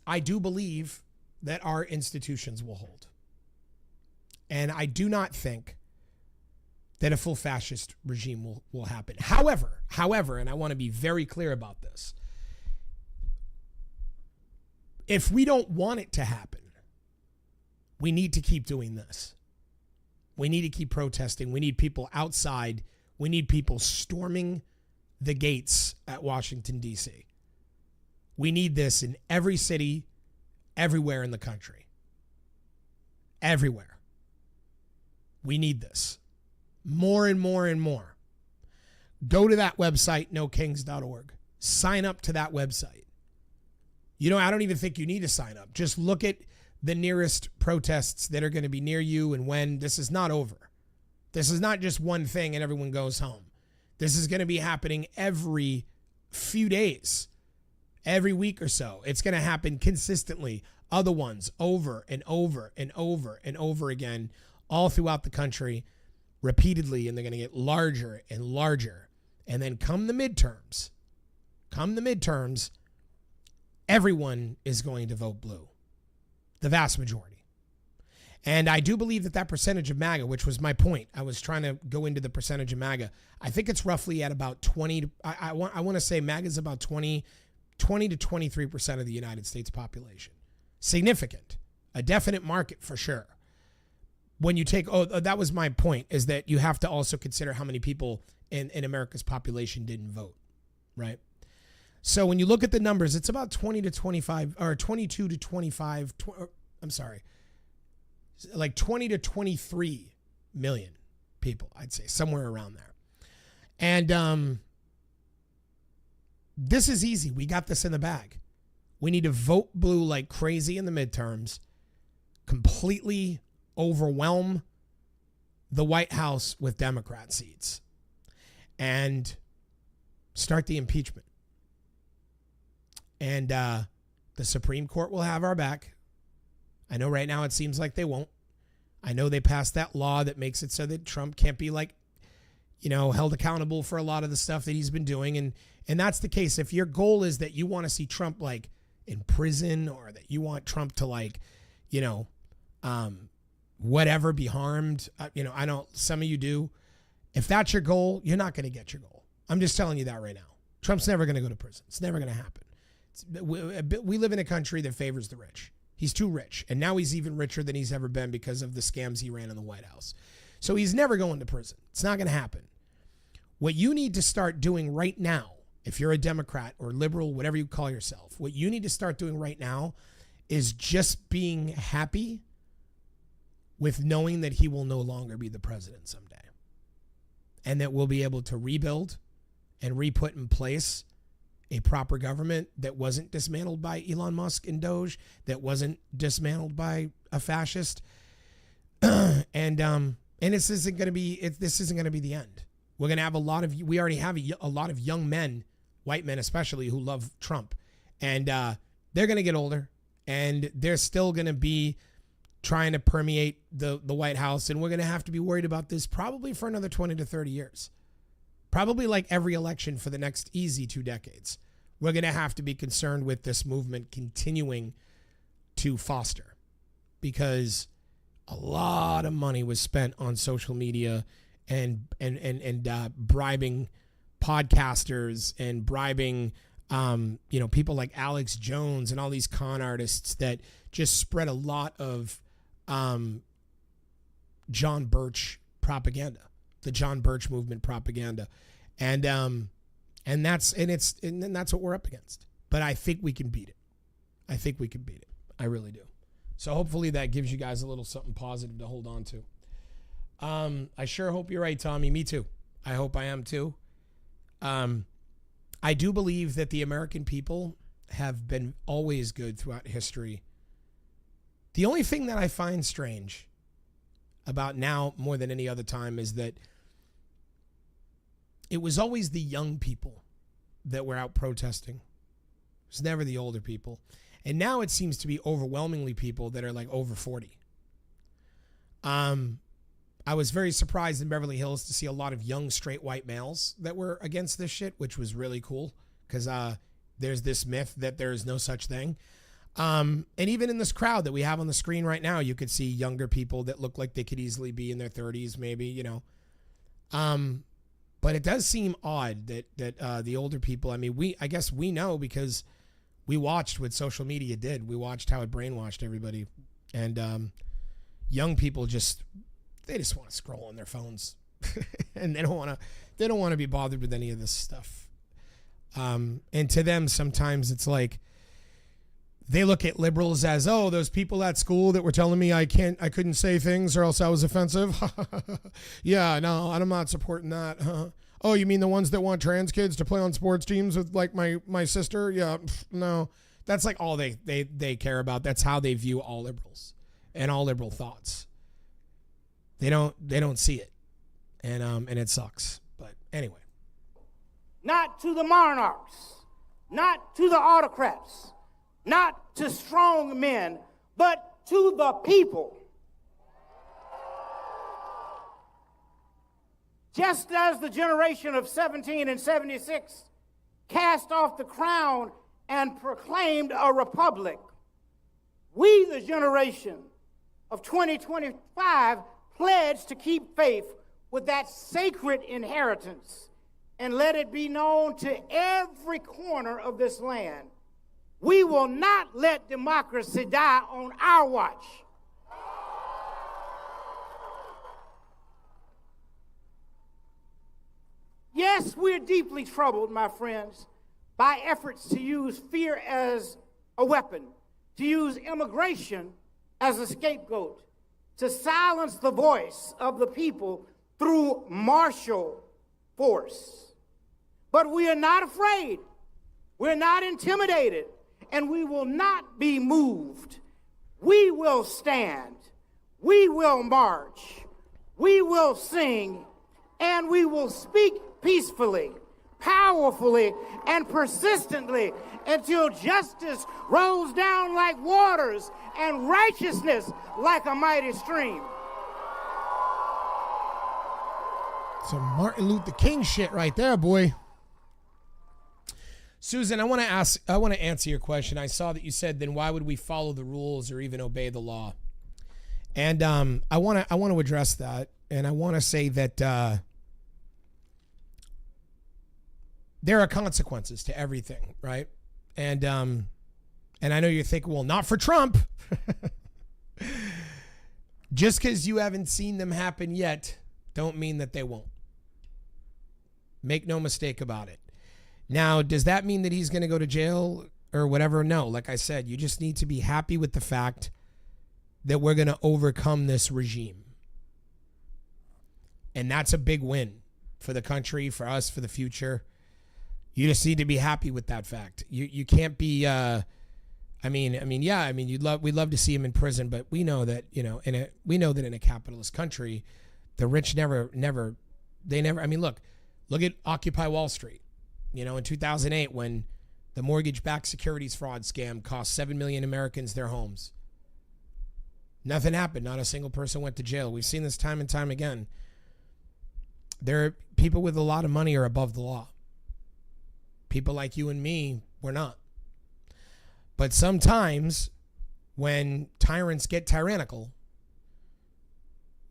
Speaker 2: I do believe that our institutions will hold. And I do not think that a full fascist regime will happen. However, and I want to be very clear about this, if we don't want it to happen, we need to keep doing this. We need to keep protesting. We need people outside. We need people storming the gates at Washington, D.C. We need this in every city, everywhere in the country. Everywhere. We need this. More and more and more. Go to that website, nokings.org. Sign up to that website. You know, I don't even think you need to sign up. Just look at the nearest protests that are going to be near you and when. This is not over. This is not just one thing and everyone goes home. This is going to be happening every few days, every week or so. It's going to happen consistently. Other ones over and over and over and over again, all throughout the country, repeatedly, and they're going to get larger and larger. And then come the midterms, everyone is going to vote blue. The vast majority. And I do believe that percentage of MAGA, which was my point, I was trying to go into the percentage of MAGA. I think it's roughly at about 20. I want to say MAGA is about 20 to 23% of the United States population. Significant. A definite market for sure. When you take, that was my point, is that you have to also consider how many people in America's population didn't vote, right? So when you look at the numbers, it's about 20 to 25, or 22 to 25, like 20 to 23 million people, I'd say, somewhere around there. And this is easy. We got this in the bag. We need to vote blue like crazy in the midterms, completely overwhelm the White House with Democrat seats, and start the impeachment. And the Supreme Court will have our back. I know right now it seems like they won't. I know they passed that law that makes it so that Trump can't be held accountable for a lot of the stuff that he's been doing. And that's the case. If your goal is that you want to see Trump in prison, or that you want Trump to whatever, be harmed, I know some of you do. If that's your goal, you're not going to get your goal. I'm just telling you that right now. Trump's never going to go to prison. It's never going to happen. We live in a country that favors the rich. He's too rich. And now he's even richer than he's ever been because of the scams he ran in the White House. So he's never going to prison. It's not going to happen. What you need to start doing right now, if you're a Democrat or liberal, whatever you call yourself, what you need to start doing right now is just being happy with knowing that he will no longer be the president someday. And that we'll be able to rebuild and re-put in place a proper government that wasn't dismantled by Elon Musk and Doge, that wasn't dismantled by a fascist. And this isn't going to be the end. We're going to have we already have a lot of young men, white men especially, who love Trump. And they're going to get older, and they're still going to be trying to permeate the White House. And we're going to have to be worried about this probably for another 20 to 30 years. Probably like every election for the next easy 2 decades. We're going to have to be concerned with this movement continuing to foster, because a lot of money was spent on social media and bribing podcasters and bribing people like Alex Jones and all these con artists that just spread a lot of John Birch propaganda, the John Birch movement propaganda, and that's what we're up against. But I think we can beat it. I really do. So hopefully that gives you guys a little something positive to hold on to. I sure hope you're right, Tommy. Me too. I hope I am too. I do believe that the American people have been always good throughout history. The only thing that I find strange about now more than any other time is that it was always the young people that were out protesting. It was never the older people. And now it seems to be overwhelmingly people that are like over 40. I was very surprised in Beverly Hills to see a lot of young straight white males that were against this shit, which was really cool, because there's this myth that there is no such thing. And even in this crowd that we have on the screen right now, you could see younger people that look like they could easily be in their 30s, maybe, But it does seem odd that the older people, I guess we know because we watched what social media did. We watched how it brainwashed everybody. And young people they just want to scroll on their phones. And they don't want to be bothered with any of this stuff. And to them, sometimes it's like they look at liberals as, oh, those people at school that were telling me I couldn't say things or else I was offensive. Yeah, no, I'm not supporting that. Oh, you mean the ones that want trans kids to play on sports teams with like my sister? Yeah, no. That's like all they care about. That's how they view all liberals and all liberal thoughts. They don't see it. And it sucks. But anyway.
Speaker 5: Not to the monarchs, not to the autocrats, not to strong men, but to the people. Just as the generation of 17 and 76 cast off the crown and proclaimed a republic, we, the generation of 2025, pledge to keep faith with that sacred inheritance and let it be known to every corner of this land. We will not let democracy die on our watch. Yes, we're deeply troubled, my friends, by efforts to use fear as a weapon, to use immigration as a scapegoat, to silence the voice of the people through martial force. But we are not afraid. We're not intimidated. And we will not be moved. We will stand. We will march. We will sing. And we will speak peacefully, powerfully, and persistently until justice rolls down like waters and righteousness like a mighty stream.
Speaker 2: Some Martin Luther King shit right there, boy. Susan, I want to answer your question. I saw that you said, then why would we follow the rules or even obey the law? And I want to address that, and I want to say that there are consequences to everything, right? And I know you're thinking, well, not for Trump. Just because you haven't seen them happen yet, don't mean that they won't. Make no mistake about it. Now, does that mean that he's going to go to jail or whatever? No, like I said, you just need to be happy with the fact that we're going to overcome this regime. And that's a big win for the country, for us, for the future. You just need to be happy with that fact. You can't be. We'd love to see him in prison, but we know that in a capitalist country, the rich never. I mean, look at Occupy Wall Street. In 2008, when the mortgage-backed securities fraud scam cost 7 million Americans their homes, nothing happened. Not a single person went to jail. We've seen this time and time again. People with a lot of money are above the law. People like you and me, we're not. But sometimes when tyrants get tyrannical,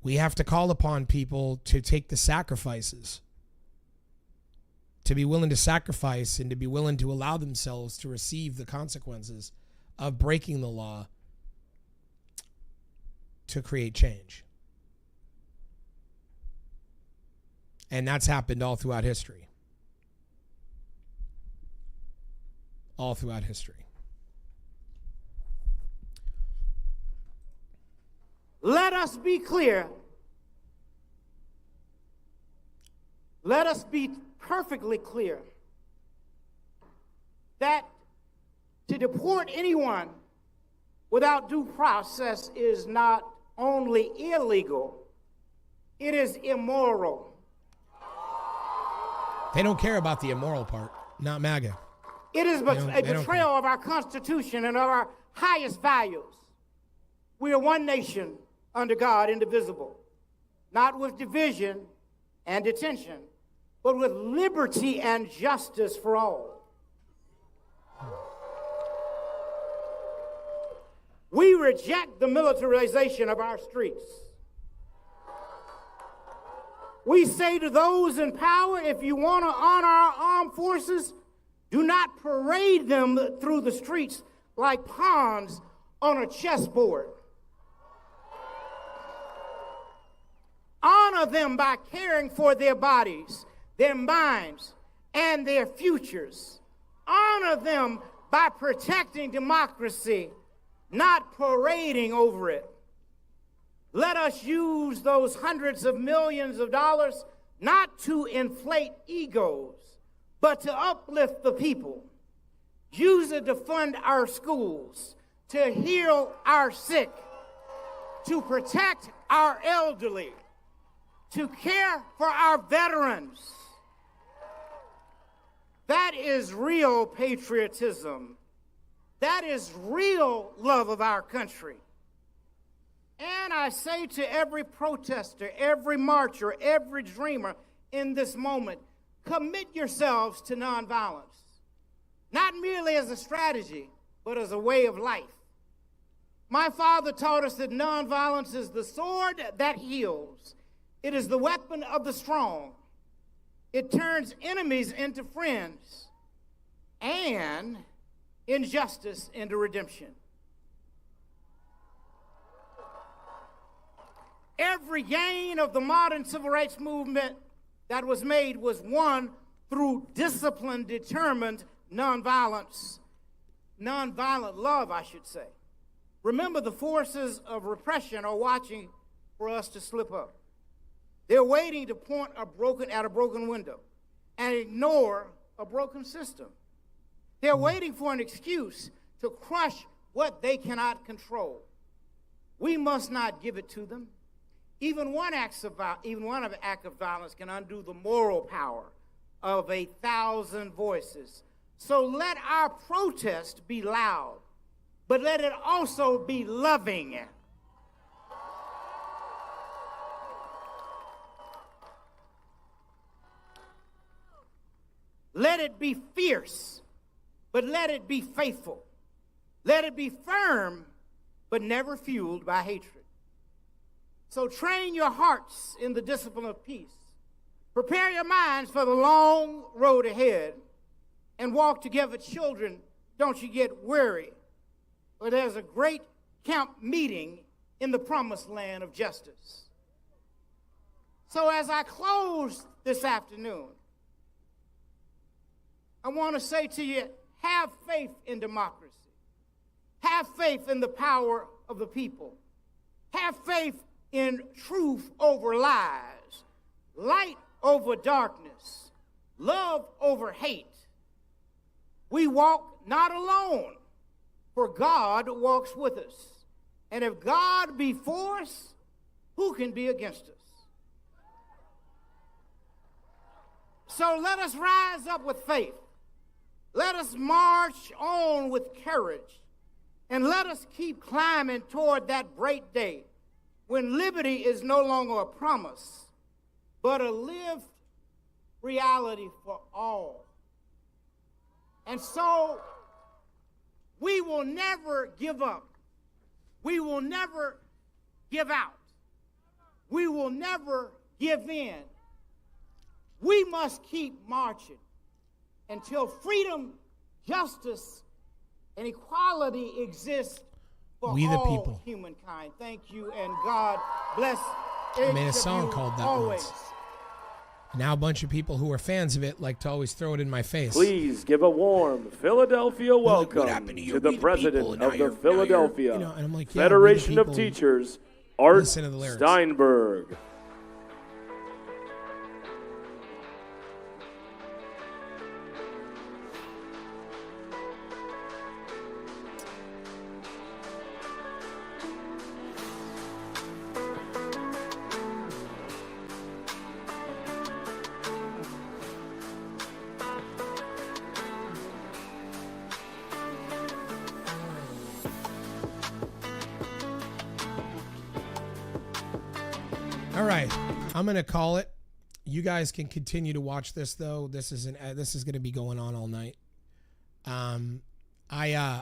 Speaker 2: we have to call upon people to take the sacrifices, to be willing to sacrifice and to be willing to allow themselves to receive the consequences of breaking the law to create change. And that's happened all throughout history. All throughout history.
Speaker 5: Let us be clear. Let us be perfectly clear that to deport anyone without due process is not only illegal, it is immoral.
Speaker 2: They don't care about the immoral part, not MAGA.
Speaker 5: It is a betrayal of our Constitution and of our highest values. We are one nation under God, indivisible, not with division and detention, but with liberty and justice for all. We reject the militarization of our streets. We say to those in power, if you want to honor our armed forces, do not parade them through the streets like pawns on a chessboard. Honor them by caring for their bodies, their minds, and their futures. Honor them by protecting democracy, not parading over it. Let us use those hundreds of millions of dollars not to inflate egos, but to uplift the people. Use it to fund our schools, to heal our sick, to protect our elderly, to care for our veterans. That is real patriotism. That is real love of our country. And I say to every protester, every marcher, every dreamer in this moment, commit yourselves to nonviolence, not merely as a strategy, but as a way of life. My father taught us that nonviolence is the sword that heals. It is the weapon of the strong. It turns enemies into friends and injustice into redemption. Every gain of the modern civil rights movement that was made was won through disciplined, determined nonviolence. Nonviolent love, I should say. Remember, the forces of repression are watching for us to slip up. They're waiting to point at a broken window and ignore a broken system. They're waiting for an excuse to crush what they cannot control. We must not give it to them. Even one act of violence can undo the moral power of 1,000 voices. So let our protest be loud, but let it also be loving. Let it be fierce, but let it be faithful. Let it be firm, but never fueled by hatred. So train your hearts in the discipline of peace. Prepare your minds for the long road ahead and walk together. Children, don't you get weary. But there's a great camp meeting in the promised land of justice. So as I close this afternoon, I want to say to you, have faith in democracy. Have faith in the power of the people. Have faith in truth over lies, light over darkness, love over hate, We walk not alone, for God walks with us. And if God be for us, who can be against us? So let us rise up with faith. Let us march on with courage. And let us keep climbing toward that great day when liberty is no longer a promise, but a lived reality for all. And so we will never give up. We will never give out. We will never give in. We must keep marching until freedom, justice, and equality exist for
Speaker 2: We the
Speaker 5: all
Speaker 2: people.
Speaker 5: humankind. Thank you, and God bless
Speaker 2: I made a
Speaker 5: each of
Speaker 2: song
Speaker 5: you
Speaker 2: called that
Speaker 5: always.
Speaker 2: once. Now a bunch of people who are fans of it like to always throw it in my face.
Speaker 6: Please give a warm Philadelphia
Speaker 2: like, "What
Speaker 6: welcome
Speaker 2: happened to you?
Speaker 6: to the
Speaker 2: We the
Speaker 6: president
Speaker 2: people, now
Speaker 6: of the
Speaker 2: you're- now
Speaker 6: Philadelphia
Speaker 2: you're-" you know, and I'm like, yeah,
Speaker 6: Federation
Speaker 2: we the
Speaker 6: of
Speaker 2: people.
Speaker 6: Teachers, Art
Speaker 2: Listen to the lyrics.
Speaker 6: Steinberg.
Speaker 2: All right, I'm gonna call it. You guys can continue to watch this though. This is going to be going on all night. I'm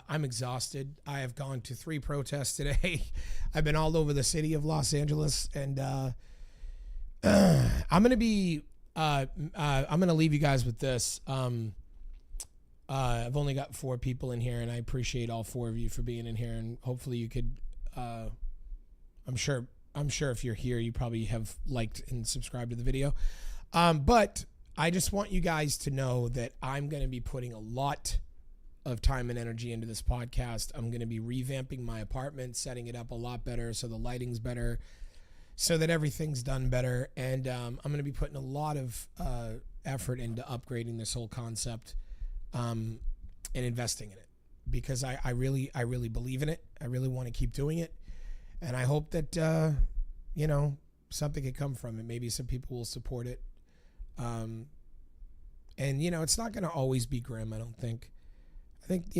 Speaker 2: exhausted. I have gone to 3 protests today. I've been all over the city of Los Angeles, and I'm gonna leave you guys with this. I've only got 4 people in here, and I appreciate all 4 of you for being in here. And hopefully, you could. I'm sure if you're here, you probably have liked and subscribed to the video. But I just want you guys to know that I'm going to be putting a lot of time and energy into this podcast. I'm going to be revamping my apartment, setting it up a lot better so the lighting's better, so that everything's done better. And I'm going to be putting a lot of effort into upgrading this whole concept and investing in it, because I really believe in it. I really want to keep doing it. And I hope that, something could come from it. Maybe some people will support it. And, it's not going to always be grim, I don't think. I think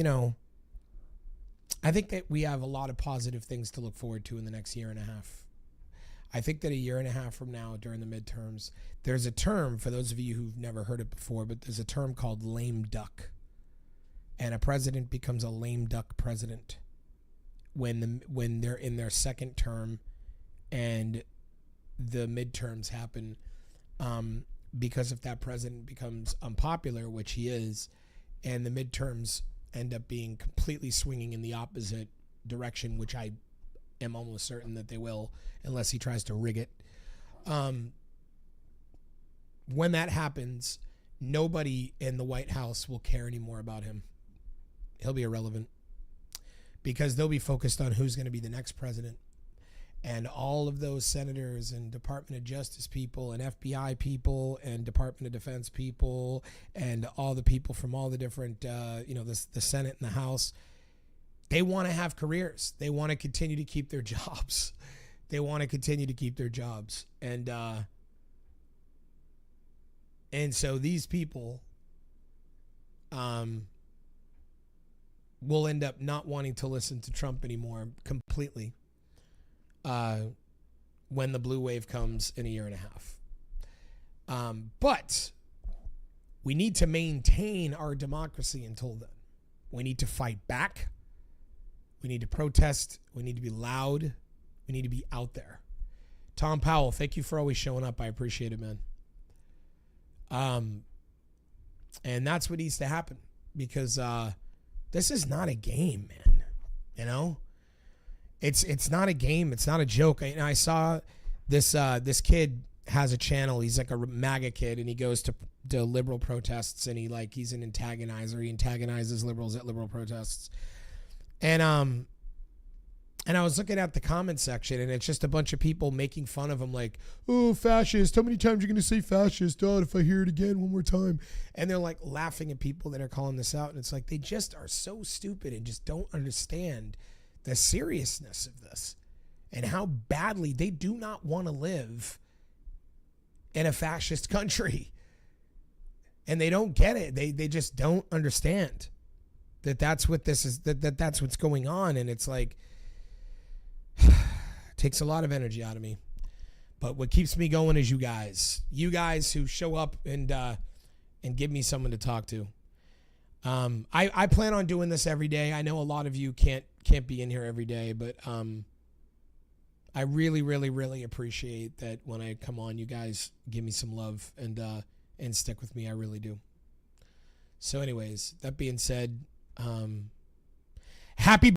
Speaker 2: that we have a lot of positive things to look forward to in the next year and a half. I think that a year and a half from now, during the midterms, there's a term, for those of you who've never heard it before, but there's a term called lame duck. And a president becomes a lame duck president when they're in their second term and the midterms happen, because if that president becomes unpopular, which he is, and the midterms end up being completely swinging in the opposite direction, which I am almost certain that they will, unless he tries to rig it. When that happens, nobody in the White House will care anymore about him. He'll be irrelevant, because they'll be focused on who's going to be the next president. And all of those senators and Department of Justice people and FBI people and Department of Defense people and all the people from all the different, the Senate and the House, they want to have careers. They want to continue to keep their jobs. And so these people will end up not wanting to listen to Trump anymore completely when the blue wave comes in a year and a half. But we need to maintain our democracy until then. We need to fight back. We need to protest. We need to be loud. We need to be out there. Tom Powell, thank you for always showing up. I appreciate it, man. And that's what needs to happen, because this is not a game, man. It's not a game. It's not a joke. I saw this kid has a channel. He's like a MAGA kid, and he goes to liberal protests, and he's an antagonizer. He antagonizes liberals at liberal protests. And And I was looking at the comment section, and it's just a bunch of people making fun of him, like, oh, fascist. How many times are you going to say fascist? Oh, if I hear it again one more time. And they're like laughing at people that are calling this out. And it's like, they just are so stupid and just don't understand the seriousness of this and how badly they do not want to live in a fascist country. And they don't get it. They just don't understand that that's what this is, that's what's going on. And it's like, takes a lot of energy out of me, but what keeps me going is you guys who show up and give me someone to talk to. I plan on doing this every day. I know a lot of you can't be in here every day, but I really, really, really appreciate that when I come on, you guys give me some love and stick with me. I really do. So anyways, that being said, happy